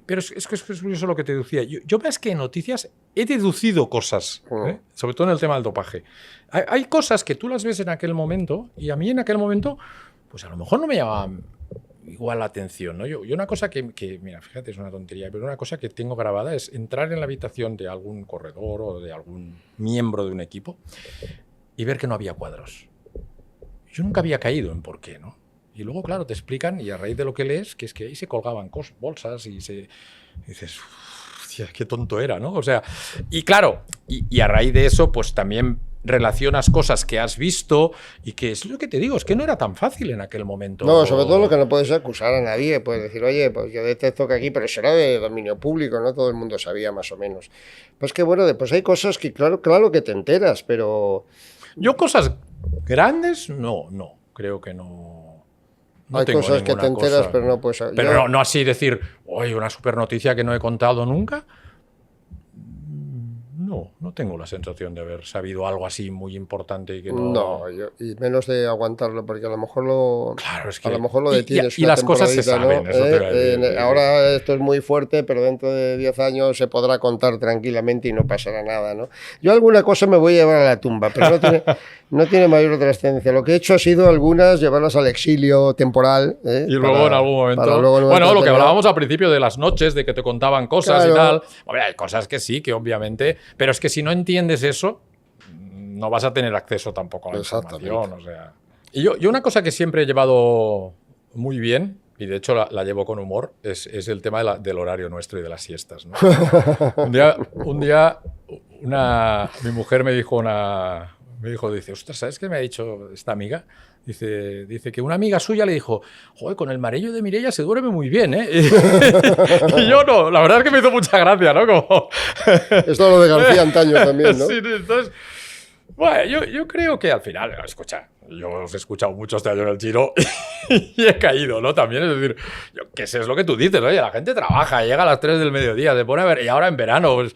pero es que es curioso lo que te deducía. Yo más que noticias he deducido cosas, sobre todo en el tema del dopaje. Hay cosas que tú las ves en aquel momento y a mí en aquel momento, pues a lo mejor no me llamaban igual la atención, ¿no? Yo una cosa que, mira, fíjate, es una tontería, pero una cosa que tengo grabada es entrar en la habitación de algún corredor o de algún miembro de un equipo y ver que no había cuadros. Yo nunca había caído en por qué, ¿no? Y luego, claro, te explican, y a raíz de lo que lees, que es que ahí se colgaban bolsas y dices, hostia, qué tonto era, ¿no? O sea, y claro, y a raíz de eso, pues también relacionas cosas que has visto y que es lo que te digo, es que no era tan fácil en aquel momento. No, sobre todo lo que no puedes acusar a nadie, puedes decir, oye, pues yo detecto que aquí, pero eso era de dominio público, ¿no? Todo el mundo sabía más o menos. Pues que bueno, después hay cosas que claro que te enteras, pero... Yo cosas grandes, no, creo que no. No hay tengo cosas que te enteras, pero no puedes... Pero no así decir, oye, una super noticia que no he contado nunca. No tengo la sensación de haber sabido algo así muy importante y que no... No, y menos de aguantarlo, porque a lo mejor lo, claro, es que... a lo mejor lo detienes. Y las cosas se saben, ¿no? eso te iba a decir. Ahora esto es muy fuerte, pero dentro de 10 años se podrá contar tranquilamente y no pasará nada, ¿no? Yo alguna cosa me voy a llevar a la tumba, pero no tiene mayor trascendencia. Lo que he hecho ha sido algunas llevarlas al exilio temporal. Y luego en algún momento... Bueno, lo que hablábamos al principio de las noches, de que te contaban cosas y tal. Hombre, hay cosas que sí, que obviamente... Pero es que si no entiendes eso, no vas a tener acceso tampoco a la información. O sea. Y yo una cosa que siempre he llevado muy bien, y de hecho la llevo con humor, es el tema del horario nuestro y de las siestas, ¿no? un día mi mujer me dijo, dice, ostras, ¿sabes qué me ha dicho esta amiga? Dice que una amiga suya le dijo, joder, con el Marello de Mireia se duerme muy bien, ¿eh? Y yo no, la verdad es que me hizo mucha gracia, ¿no? Como... Esto lo de García antaño también, ¿no? Sí, entonces... Bueno, yo creo que al final, escucha, yo os he escuchado mucho este año en el Giro y he caído, ¿no? También, es decir, yo qué sé, es lo que tú dices, oye, la gente trabaja, llega a las 3 del mediodía, se pone a ver, y ahora en verano, pues...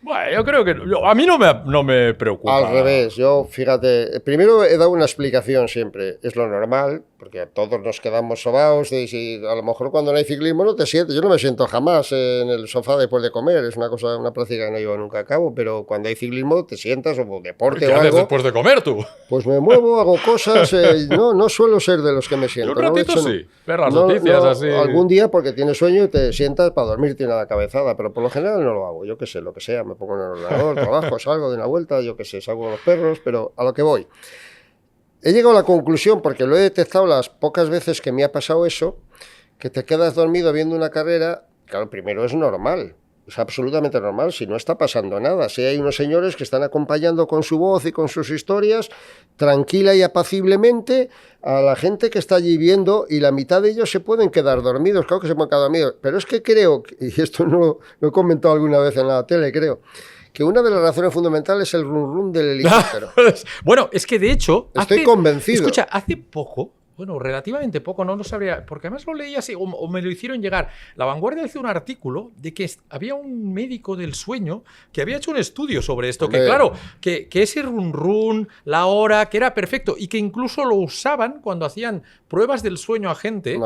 Bueno, yo creo que a mí no me preocupa. Al revés, yo, fíjate, primero he dado una explicación siempre, es lo normal, porque todos nos quedamos sobaos, y si a lo mejor cuando no hay ciclismo no te sientes, yo no me siento jamás en el sofá después de comer, es una práctica que no llevo nunca a cabo, pero cuando hay ciclismo te sientas o deporte ¿Qué o haces algo. después de comer tú? Pues me muevo, hago cosas, no suelo ser de los que me siento. Yo un ratito ¿no? sí, ver las noticias así. Algún día porque tienes sueño y te sientas para dormirte una cabezada, pero por lo general no lo hago, yo qué sé, lo que sea, me pongo en el ordenador, trabajo, salgo de una vuelta, yo qué sé, salgo con los perros, pero a lo que voy. He llegado a la conclusión, porque lo he detectado las pocas veces que me ha pasado eso, que te quedas dormido viendo una carrera, claro, primero es normal, es absolutamente normal, si no está pasando nada. Si hay unos señores que están acompañando con su voz y con sus historias, tranquila y apaciblemente, a la gente que está allí viendo, y la mitad de ellos se pueden quedar dormidos, claro que se pueden quedar dormidos, pero es que creo, y esto no lo he comentado alguna vez en la tele, creo, que una de las razones fundamentales es el rum rum del helicóptero. Bueno, es que de hecho... Estoy convencido. Escucha, hace poco... Bueno, relativamente poco, no lo sabría, porque además lo leí así, o me lo hicieron llegar. La Vanguardia hizo un artículo de que había un médico del sueño que había hecho un estudio sobre esto, que claro, que ese run run, la hora, que era perfecto, y que incluso lo usaban cuando hacían pruebas del sueño a gente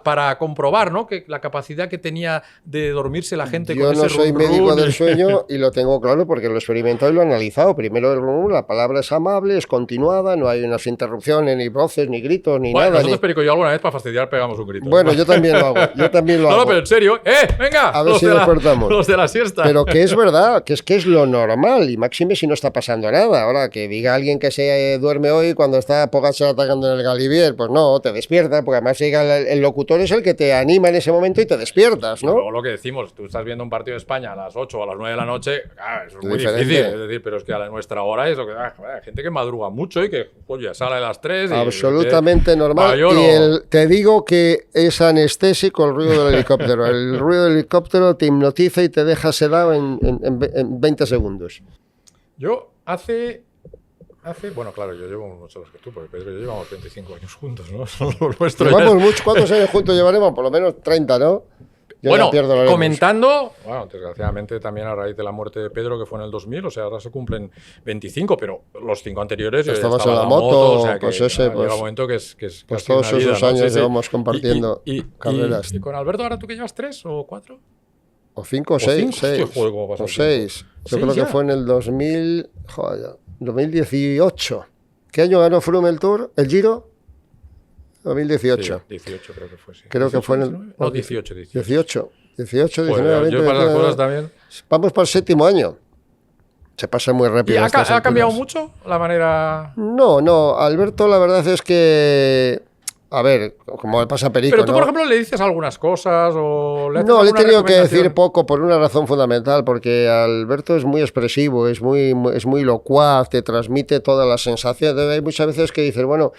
para comprobar, ¿no?, que la capacidad que tenía de dormirse la gente con ese run run. Yo no soy médico del sueño y lo tengo claro porque lo he experimentado y lo he analizado. Primero el run run, la palabra es amable, es continuada, no hay unas interrupciones, ni voces, ni gritos, ni bueno, nada. Nosotros, Perico, yo alguna vez para fastidiar pegamos un grito. Bueno, yo también lo hago. No, pero en serio, venga, a ver si despertamos. Los de la siesta. Pero que es verdad, que es lo normal, y máxime si no está pasando nada. Ahora, que diga alguien que se duerme hoy cuando está Pogačar atacando en el Galibier, pues no, te despierta, porque además el locutor es el que te anima en ese momento y te despiertas, ¿no? Luego lo que decimos, tú estás viendo un partido de España a las 8 o a las 9 de la noche, eso es muy difícil, es decir, pero es que a nuestra hora es lo que hay gente que madruga mucho y que, oye, sale a las 3 y... Absolutamente normal. Te digo que es anestésico el ruido del helicóptero. El ruido del helicóptero te hipnotiza y te deja sedado en 20 segundos. Yo bueno, claro, yo llevo mucho más que tú, porque Pedro y yo llevamos 25 años juntos, ¿no? Llevamos mucho. ¿Cuántos años juntos llevaremos? Por lo menos 30, ¿no? Bueno, comentando, bueno, desgraciadamente también a raíz de la muerte de Pedro, que fue en el 2000, o sea, ahora se cumplen 25, pero los 5 anteriores... Estabas en la moto, o sea, que pues ese... llega un momento que es pues todos una vida, esos ¿no? años Sí, llevamos compartiendo carreras. ¿Y con Alberto ahora tú que llevas 3 o 4? O 5 o 6. O 6. Yo creo que fue en el 2018. ¿Qué año ganó Froome el Tour? ¿El Giro? 2018. Sí, 18 creo que fue, sí. Creo que fue en el... No, 18. 18, 19, pues, 20. Yo para las cosas también... Vamos para el 7º año. Se pasa muy rápido. ¿Y ha cambiado mucho la manera...? No. Alberto, la verdad es que... A ver, como le pasa a Perico, pero tú, por ejemplo, le dices algunas cosas o... le he tenido que decir poco por una razón fundamental, porque Alberto es muy expresivo, es muy locuaz, te transmite todas las sensaciones. Hay muchas veces que dices, bueno,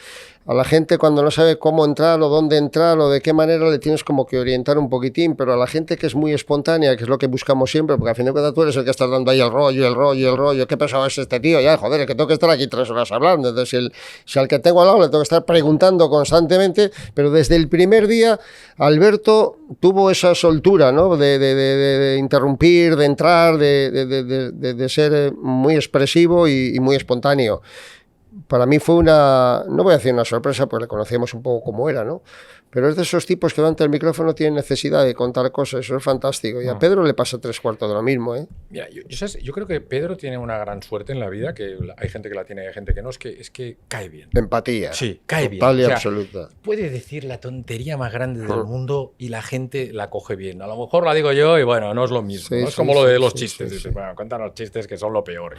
a la gente cuando no sabe cómo entrar o dónde entrar o de qué manera le tienes como que orientar un poquitín, pero a la gente que es muy espontánea, que es lo que buscamos siempre, porque al fin de cuentas tú eres el que estás dando ahí el rollo, qué pesado es este tío, ya, joder, es que tengo que estar aquí 3 horas hablando, entonces si al que tengo al lado le tengo que estar preguntando constantemente, pero desde el primer día Alberto tuvo esa soltura, ¿no?, de interrumpir, de entrar, de ser muy expresivo y muy espontáneo. Para mí fue no voy a decir una sorpresa, porque le conocíamos un poco cómo era, ¿no? pero es de esos tipos que delante del micrófono tienen necesidad de contar cosas, eso es fantástico. Y a Pedro le pasa 3/4 de lo mismo, ¿eh? Mira, yo creo que Pedro tiene una gran suerte en la vida, que hay gente que la tiene y hay gente que no, es que cae bien. Empatía. Sí, cae bien. Total y absoluta. Puede decir la tontería más grande del mundo y la gente la coge bien. A lo mejor la digo yo y bueno, no es lo mismo. Sí, ¿no? Es sí, como lo de los sí, chistes. sí, Dices, sí. bueno, cuéntanos chistes que son lo peor.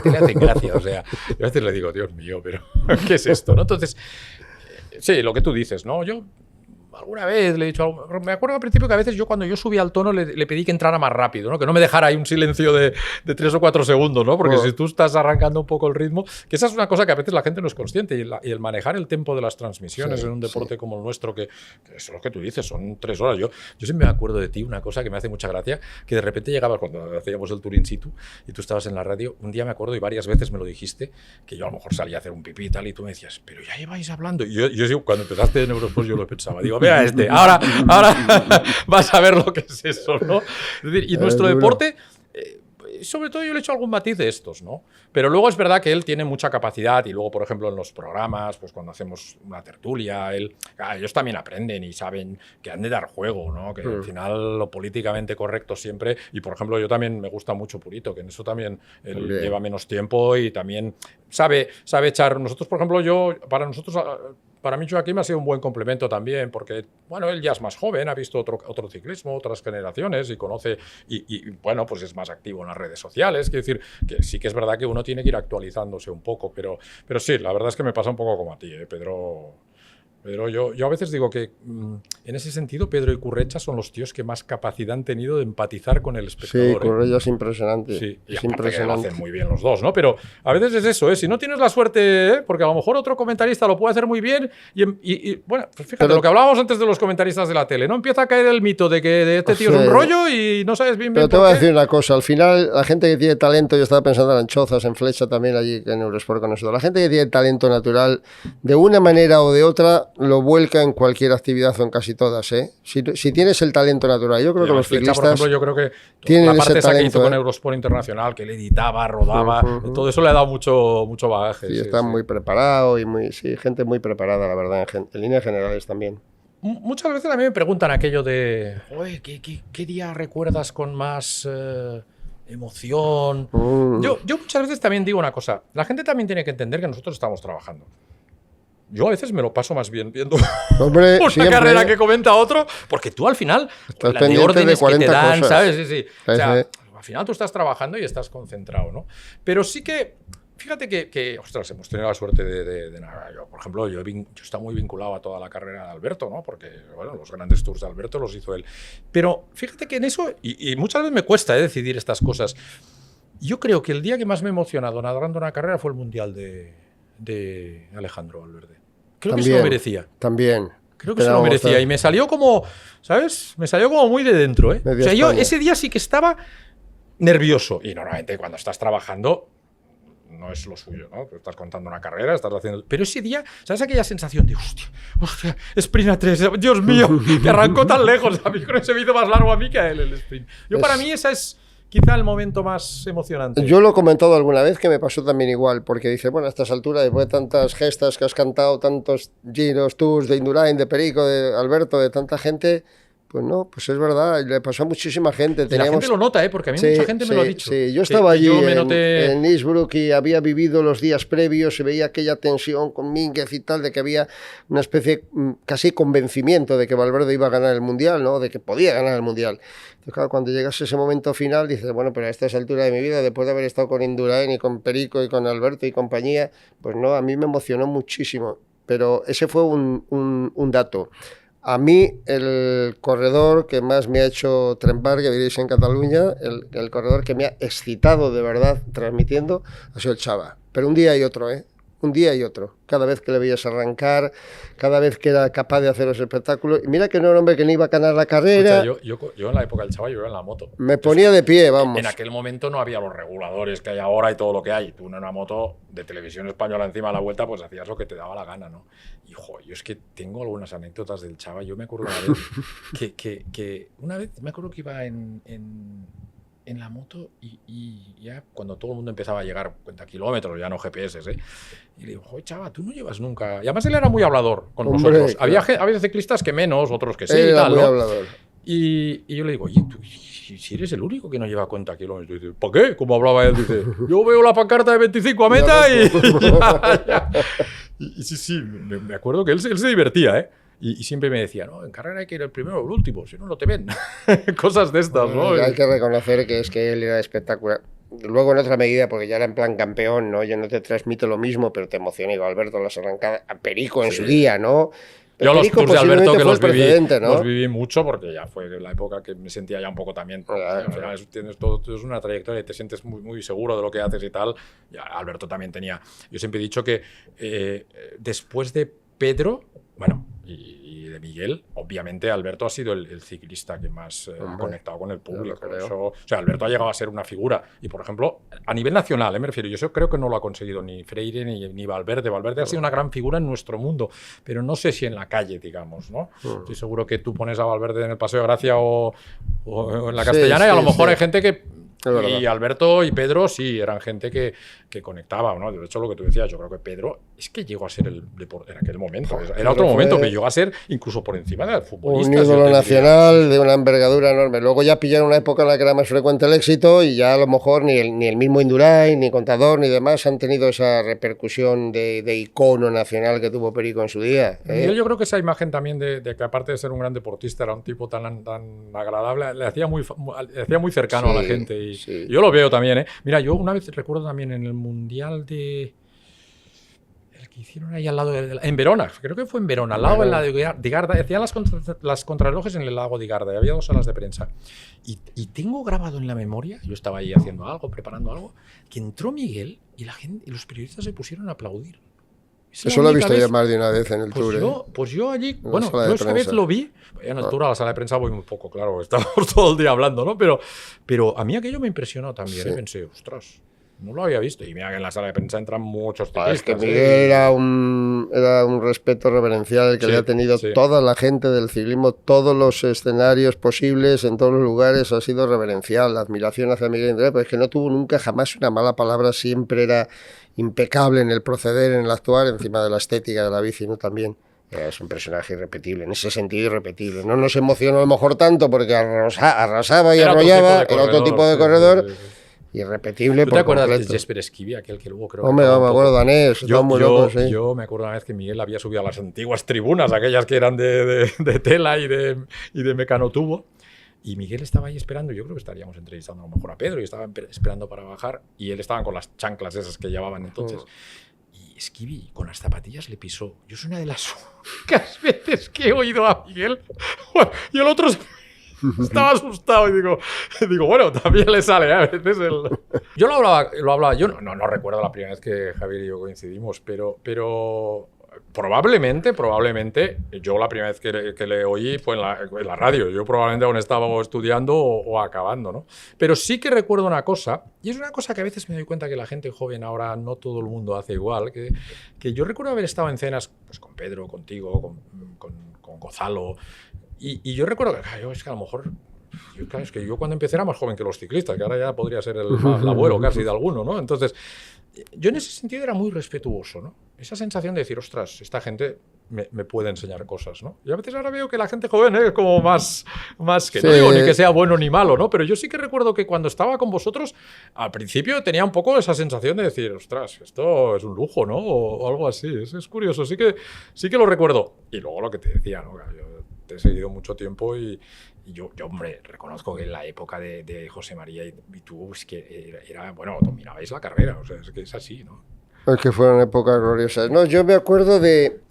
Que le hacen gracia, o sea, yo a veces le digo, Dios mío, pero ¿qué es esto? ¿No? Entonces, sí, lo que tú dices, ¿no? Yo alguna vez le he dicho algo, me acuerdo al principio que a veces yo cuando yo subía al tono le pedí que entrara más rápido, ¿no? Que no me dejara ahí un silencio de 3 o 4 segundos, ¿no? Porque si tú estás arrancando un poco el ritmo, que esa es una cosa que a veces la gente no es consciente, y el manejar el tempo de las transmisiones en un deporte como el nuestro, que es lo que tú dices, son 3 horas. Yo siempre me acuerdo de ti, una cosa que me hace mucha gracia, que de repente llegabas cuando hacíamos el tour in situ y tú estabas en la radio, un día me acuerdo y varias veces me lo dijiste, que yo a lo mejor salía a hacer un pipí y tal, y tú me decías, pero ya lleváis hablando. Y yo cuando empezaste en Eurosport yo lo pensaba, digo, mira ahora vas a ver lo que es eso, ¿no? Es decir, y nuestro deporte, sobre todo yo le he hecho algún matiz de estos, ¿no? Pero luego es verdad que él tiene mucha capacidad y luego, por ejemplo, en los programas, pues cuando hacemos una tertulia, ellos también aprenden y saben que han de dar juego, ¿no? Que al final lo políticamente correcto siempre, y por ejemplo yo también me gusta mucho Purito, que en eso también él lleva menos tiempo y también sabe echar. Nosotros, por ejemplo, para mí Joaquim ha sido un buen complemento también, porque, bueno, él ya es más joven, ha visto otro ciclismo, otras generaciones y conoce, y bueno, pues es más activo en las redes sociales. Quiero decir, que sí que es verdad que uno tiene que ir actualizándose un poco, pero sí, la verdad es que me pasa un poco como a ti, Pedro. Yo a veces digo que en ese sentido Pedro y Currecha son los tíos que más capacidad han tenido de empatizar con el espectador. Sí, Currecha es impresionante. Sí, y es impresionante. Que lo hacen muy bien los dos, ¿no? Pero a veces es eso, si no tienes la suerte, porque a lo mejor otro comentarista lo puede hacer muy bien y bueno, pues fíjate, lo que hablábamos antes de los comentaristas de la tele, ¿no? Empieza a caer el mito de que este tío es un rollo y no sabes bien pero bien te voy a decir una cosa, al final la gente que tiene talento, yo estaba pensando en Anchozas, en Flecha también allí en Eurosport con nosotros, la gente que tiene talento natural, de una manera o de otra, lo vuelca en cualquier actividad o en casi todas, ¿eh? Si tienes el talento natural, yo creo que los ciclistas por ejemplo, yo creo que tienen la parte ese talento, que hizo con Eurosport Internacional, que él editaba, rodaba, todo eso le ha dado mucho bagaje. Sí, está muy preparado y gente muy preparada, la verdad, en líneas generales también. Muchas veces a mí me preguntan aquello de, oye, ¿qué día recuerdas con más emoción? Yo muchas veces también digo una cosa, la gente también tiene que entender que nosotros estamos trabajando. Yo a veces me lo paso más bien viendo una carrera que comenta otro, porque tú al final, estás la de órdenes que te dan, cosas. ¿sabes? Sí. O sea, al final tú estás trabajando y estás concentrado, ¿no? Pero sí que, fíjate que ostras, hemos tenido la suerte de nada. Yo, por ejemplo, yo he estado muy vinculado a toda la carrera de Alberto, ¿no? Porque, bueno, los grandes tours de Alberto los hizo él. Pero fíjate que en eso, y muchas veces me cuesta decidir estas cosas. Yo creo que el día que más me he emocionado narrando una carrera fue el Mundial de Alejandro Valverde. Creo que se lo merecía. También. Creo que se lo merecía. Y me salió como, ¿sabes? Me salió como muy de dentro, ¿eh? O sea, yo ese día sí que estaba nervioso. Y normalmente cuando estás trabajando no es lo suyo, ¿no? Tú estás contando una carrera, estás haciendo... Pero ese día, ¿sabes aquella sensación de, hostia, sprint a 3, Dios mío, que arrancó tan lejos? A mí creo que se me hizo más largo a mí que a él el sprint. Para mí esa es quizá el momento más emocionante. Yo lo he comentado alguna vez que me pasó también igual, porque dice, bueno, a estas alturas, después de tantas gestas que has cantado, tantos giros, tours de Indurain, de Perico, de Alberto, de tanta gente, pues no, pues es verdad, le pasó a muchísima gente. La gente lo nota, porque a mí mucha gente me lo ha dicho. Sí, yo estaba allí en Innsbruck y había vivido los días previos y veía aquella tensión con Mínguez y tal, de que había una especie casi convencimiento de que Valverde iba a ganar el Mundial, ¿no? De que podía ganar el Mundial. Entonces, claro, cuando llegas a ese momento final, dices, bueno, pero a esta altura de mi vida, después de haber estado con Indurain y con Perico y con Alberto y compañía, pues no, a mí me emocionó muchísimo. Pero ese fue un dato. A mí, el corredor que más me ha hecho trempar, que diréis en Cataluña, el corredor que me ha excitado de verdad transmitiendo, ha sido el Chava. Pero un día y otro, ¿eh? Un día y otro. Cada vez que le veías arrancar, cada vez que era capaz de hacer los espectáculos. Y mira que no era un hombre que no iba a ganar la carrera. Escucha, yo en la época del Chava yo iba en la moto. Me ponía de pie, vamos. En aquel momento no había los reguladores que hay ahora y todo lo que hay. Tú en una moto de Televisión Española encima de la vuelta, pues hacías lo que te daba la gana, ¿no? Y, yo es que tengo algunas anécdotas del Chava. Yo me acuerdo una vez que una vez me acuerdo que iba en en la moto y ya cuando todo el mundo empezaba a llegar cuenta kilómetros, ya no GPS, ¿eh? Y le digo, joder, chaval, tú no llevas nunca. Y además él era muy hablador con nosotros. Claro. Había ciclistas que menos, otros que sí y Era tal, muy ¿no? hablador. Y yo le digo, oye, tú, si eres el único que no lleva cuenta kilómetros. Y dice, ¿para qué? Como hablaba él, dice, yo veo la pancarta de 25 a meta y ya. Y sí, me acuerdo que él se divertía, ¿eh? Y siempre me decía, no, en carrera hay que ir el primero o el último, si no, no te ven. Cosas de estas, ¿no? Hay que reconocer que es que él era espectacular. Luego en otra medida, porque ya era en plan campeón, ¿no? Yo no te transmito lo mismo, pero te emociona igual Alberto las arrancadas, a Perico en su día, ¿no? Yo los tours de Alberto que ¿no? los viví mucho porque ya fue la época que me sentía ya un poco también. Al final tienes todo, es una trayectoria y te sientes muy, muy seguro de lo que haces y tal. Ya Alberto también tenía. Yo siempre he dicho que después de Pedro, bueno, y de Miguel, obviamente Alberto ha sido el ciclista que más ha conectado con el público. O sea, Alberto ha llegado a ser una figura. Y, por ejemplo, a nivel nacional, me refiero, yo creo que no lo ha conseguido ni Freire ni Valverde. Valverde ha sido una gran figura en nuestro mundo, pero no sé si en la calle, digamos, ¿no? Estoy seguro que tú pones a Valverde en el Paseo de Gracia o en la Castellana y a lo mejor hay gente que... Y Alberto y Pedro sí, eran gente que conectaba, ¿no? De hecho, lo que tú decías, yo creo que Pedro es que llegó a ser el deporte en aquel momento. Era otro momento que llegó a ser incluso por encima del futbolista. Un ídolo nacional de una envergadura enorme. Luego ya pillaron una época en la que era más frecuente el éxito y ya a lo mejor ni el mismo Indurain, ni Contador, ni demás han tenido esa repercusión de icono nacional que tuvo Perico en su día. Yo creo que esa imagen también de que aparte de ser un gran deportista era un tipo tan agradable, le hacía muy cercano a la gente y sí. Yo lo veo también, ¿eh? Mira, yo una vez recuerdo también en el Mundial el que hicieron ahí al lado en Verona, creo que fue en Verona, al lado del lago de Garda, hacían las contrarrelojes en el lago de Garda, y había 2 salas de prensa. Y tengo grabado en la memoria, yo estaba ahí haciendo algo, preparando algo, que entró Miguel y la gente, y los periodistas se pusieron a aplaudir. Eso lo he visto ya más de una vez en el Tour. Pues yo allí, bueno, yo esa vez lo vi. En el Tour a la sala de prensa voy muy poco, claro, estamos todo el día hablando, ¿no? Pero a mí aquello me impresionó también, sí. Pensé, ostras, no lo había visto. Y mira que en la sala de prensa entran muchos ciclistas. Es que Miguel era un respeto reverencial que le ha tenido toda la gente del ciclismo, todos los escenarios posibles, en todos los lugares, ha sido reverencial. La admiración hacia Miguel, pero es que no tuvo nunca jamás una mala palabra, siempre era impecable en el proceder, en el actuar, encima de la estética de la bici, ¿no? También. Es un personaje irrepetible, en ese sentido irrepetible. No nos emocionó a lo mejor tanto porque arrasaba y arrollaba, era otro tipo de corredor. Irrepetible. ¿Tú te acuerdas de Jesper Esquivi, aquel que luego creo Hombre, me acuerdo, danés. Yo me acuerdo una vez que Miguel había subido a las antiguas tribunas, aquellas que eran de tela y de mecanotubo. Y Miguel estaba ahí esperando, yo creo que estaríamos entrevistando a lo mejor a Pedro, y estaba esperando para bajar, y él estaba con las chanclas esas que llevaban entonces. Y Esquivi con las zapatillas le pisó. Yo soy una de las únicas veces que he oído a Miguel. Y el otro estaba asustado y digo, bueno, también le sale, ¿eh? A veces Yo lo hablaba, yo no recuerdo la primera vez que Javier y yo coincidimos, pero probablemente, yo la primera vez que le oí fue en la radio. Yo probablemente aún estaba estudiando o acabando, ¿no? Pero sí que recuerdo una cosa, y es una cosa que a veces me doy cuenta que la gente joven ahora no todo el mundo hace igual, que yo recuerdo haber estado en cenas pues, con Pedro, contigo, con Gonzalo, y yo recuerdo que es que a lo mejor... es que yo cuando empecé era más joven que los ciclistas, que ahora ya podría ser el abuelo casi de alguno, ¿no? Entonces, yo en ese sentido era muy respetuoso, ¿no? Esa sensación de decir, ostras, esta gente me puede enseñar cosas, ¿no? Y a veces ahora veo que la gente joven es como más que no digo ni que sea bueno ni malo, ¿no? Pero yo sí que recuerdo que cuando estaba con vosotros, al principio tenía un poco esa sensación de decir, ostras, esto es un lujo, ¿no? O algo así. Es curioso, sí que lo recuerdo. Y luego lo que te decía, ¿no? Yo te he seguido mucho tiempo y yo, hombre, reconozco que en la época de José María y tú, es que bueno, dominabais la carrera, o sea, es que es así, ¿no? Es que fueron épocas gloriosas. No, yo me acuerdo de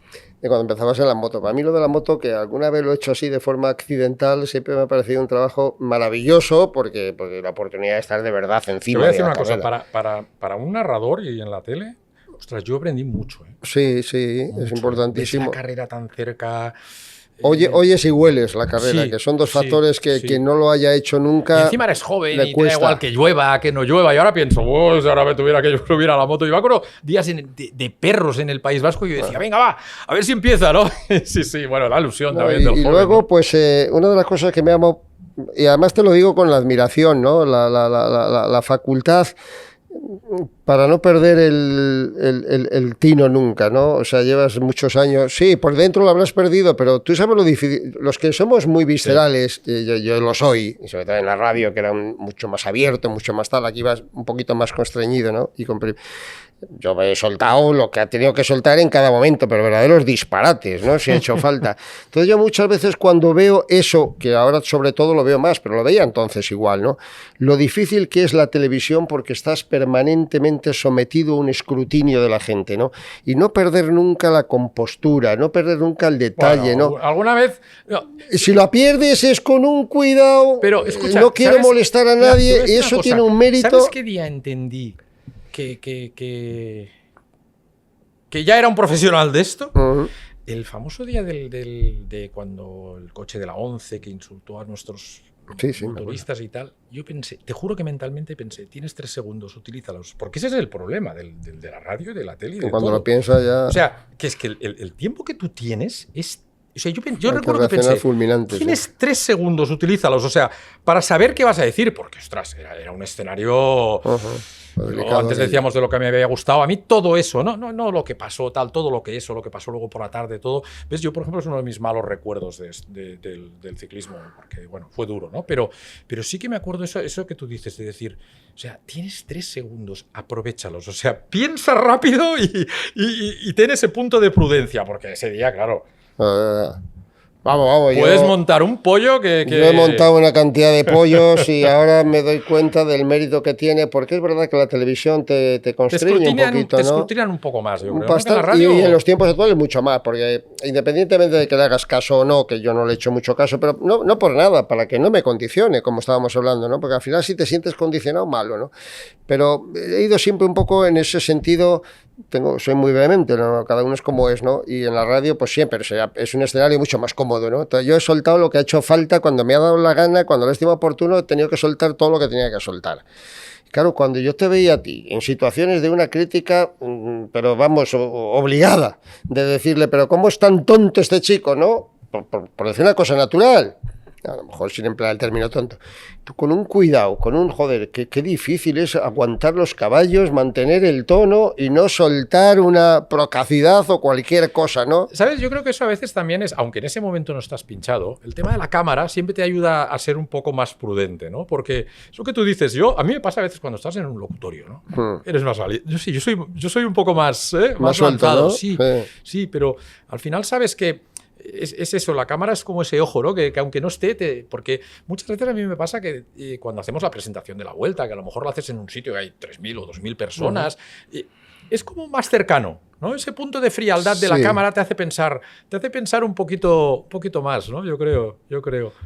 cuando empezabas en la moto. Para mí lo de la moto, que alguna vez lo he hecho así de forma accidental, siempre me ha parecido un trabajo maravilloso porque la oportunidad de estar de verdad encima. Te voy a decir una cosa, para un narrador y en la tele, ostras, yo aprendí mucho, ¿eh? Sí, mucho. Es importantísimo. Ves la carrera tan cerca... Oyes y hueles la carrera, que son dos factores que quien no lo haya hecho nunca. Y encima eres joven y te da igual que llueva, que no llueva. Y ahora pienso, si ahora me tuviera que subir a la moto. Yo me acuerdo días de perros en el País Vasco y yo decía, venga, va, a ver si empieza, ¿no? Sí, bueno, la ilusión también del joven. Y luego, ¿no? pues, una de las cosas que me llamó Y además te lo digo con la admiración, ¿no? La facultad para no perder el tino nunca, ¿no? O sea, llevas muchos años, sí, por dentro lo habrás perdido, pero tú sabes lo difícil, los que somos muy viscerales, sí. Yo lo soy, y sobre todo en la radio, que era mucho más abierto, mucho más tal, aquí vas un poquito más constreñido, ¿no? Yo me he soltado lo que ha tenido que soltar en cada momento, pero verdaderos disparates, ¿no? Si ha hecho falta. Entonces yo muchas veces cuando veo eso, que ahora sobre todo lo veo más, pero lo veía entonces igual, ¿no? Lo difícil que es la televisión porque estás permanentemente sometido a un escrutinio de la gente, ¿no? Y no perder nunca la compostura, no perder nunca el detalle, bueno, ¿no? Alguna vez... No. Si la pierdes es con un cuidado, pero, escucha, no quiero molestar a nadie, y eso tiene un mérito... ¿Sabes qué día entendí que ya era un profesional de esto? Uh-huh. El famoso día de cuando el coche de la 11 que insultó a nuestros motoristas y tal, yo pensé, te juro que mentalmente pensé, tienes 3 segundos, utilízalos, porque ese es el problema de la radio y de la tele y de cuando todo. lo piensas ya... O sea, que es que el tiempo que tú tienes es... O sea, yo recuerdo que pensé, tienes 3 segundos, utilízalos, o sea, para saber qué vas a decir, porque, ostras, era un escenario... Delicado, antes decíamos de lo que me había gustado. A mí todo eso, no lo que pasó, tal, todo lo que eso, lo que pasó luego por la tarde, todo. ¿Ves? Yo, por ejemplo, es uno de mis malos recuerdos del ciclismo, porque, bueno, fue duro, ¿no? Pero sí que me acuerdo eso que tú dices, de decir, o sea, tienes 3 segundos, aprovéchalos. O sea, piensa rápido y ten ese punto de prudencia, porque ese día, claro... Vamos. Puedes montar un pollo que... Yo he montado una cantidad de pollos y ahora me doy cuenta del mérito que tiene, porque es verdad que la televisión te constriñe un poquito, ¿no? Te escrutinan un poco más, yo creo. Bastante, ¿no? Radio... y en los tiempos actuales mucho más, porque independientemente de que le hagas caso o no, que yo no le he hecho mucho caso, pero no por nada, para que no me condicione, como estábamos hablando, ¿no? Porque al final si te sientes condicionado, malo, ¿no? Pero he ido siempre un poco en ese sentido... soy muy vehemente, ¿no? Cada uno es como es, ¿no? Y en la radio, pues siempre, o sea, es un escenario mucho más cómodo, ¿no? Entonces, yo he soltado lo que ha hecho falta cuando me ha dado la gana, cuando lo he estimado oportuno, he tenido que soltar todo lo que tenía que soltar. Claro, cuando yo te veía a ti en situaciones de una crítica, pero vamos, obligada, de decirle, pero ¿cómo es tan tonto este chico, no? Por decir una cosa natural. A lo mejor sin emplear el término tonto. Tú con un cuidado, con un joder, qué difícil es aguantar los caballos, mantener el tono y no soltar una procacidad o cualquier cosa, ¿no? ¿Sabes? Yo creo que eso a veces también es, aunque en ese momento no estás pinchado, el tema de la cámara siempre te ayuda a ser un poco más prudente, ¿no? Porque eso que tú dices, a mí me pasa a veces cuando estás en un locutorio, ¿no? Eres más valiente. Yo soy un poco más suelto, lanzado, ¿no? Sí, pero al final sabes que es eso, la cámara es como ese ojo, ¿no? Que aunque no esté, porque muchas veces a mí me pasa que cuando hacemos la presentación de la vuelta, que a lo mejor lo haces en un sitio que hay 3.000 o 2.000 personas, es como más cercano, ¿no? Ese punto de frialdad de la cámara te hace pensar un poquito más, ¿no? Yo creo.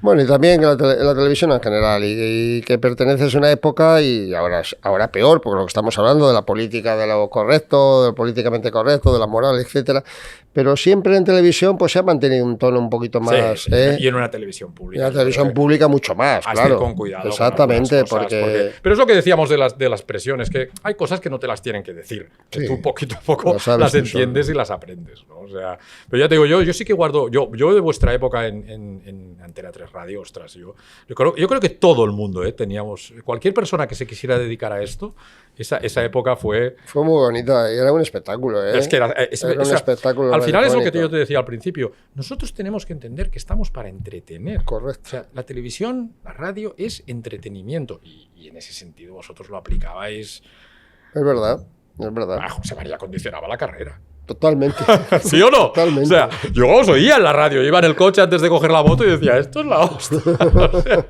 Bueno, y también la televisión en general, y que perteneces a una época, y ahora peor, porque lo que estamos hablando de la política, de lo correcto, de lo políticamente correcto, de la moral, etcétera. Pero siempre en televisión pues se ha mantenido un tono un poquito más... Sí, y en una televisión pública. En una televisión pública mucho más, claro. Con cuidado. Exactamente, con porque... Pero es lo que decíamos de las presiones, que hay cosas que no te las tienen que decir. Que tú poquito a poco las entiendes y las aprendes, ¿no? O sea, pero ya te digo, yo sí que guardo... Yo de vuestra época en Antena 3 Radio, ostras, yo creo que todo el mundo teníamos... Cualquier persona que se quisiera dedicar a esto, esa época fue... Fue muy bonita, y era un espectáculo, ¿eh? Es que era un espectáculo. Al final es lo que yo te decía al principio. Nosotros tenemos que entender que estamos para entretener. Correcto. O sea, la televisión, la radio es entretenimiento. Y en ese sentido vosotros lo aplicabais. Es verdad. José María condicionaba la carrera. Totalmente. ¿Sí o no? Totalmente. O sea, yo os oía en la radio, iba en el coche antes de coger la moto y decía, esto es la hostia. O sea,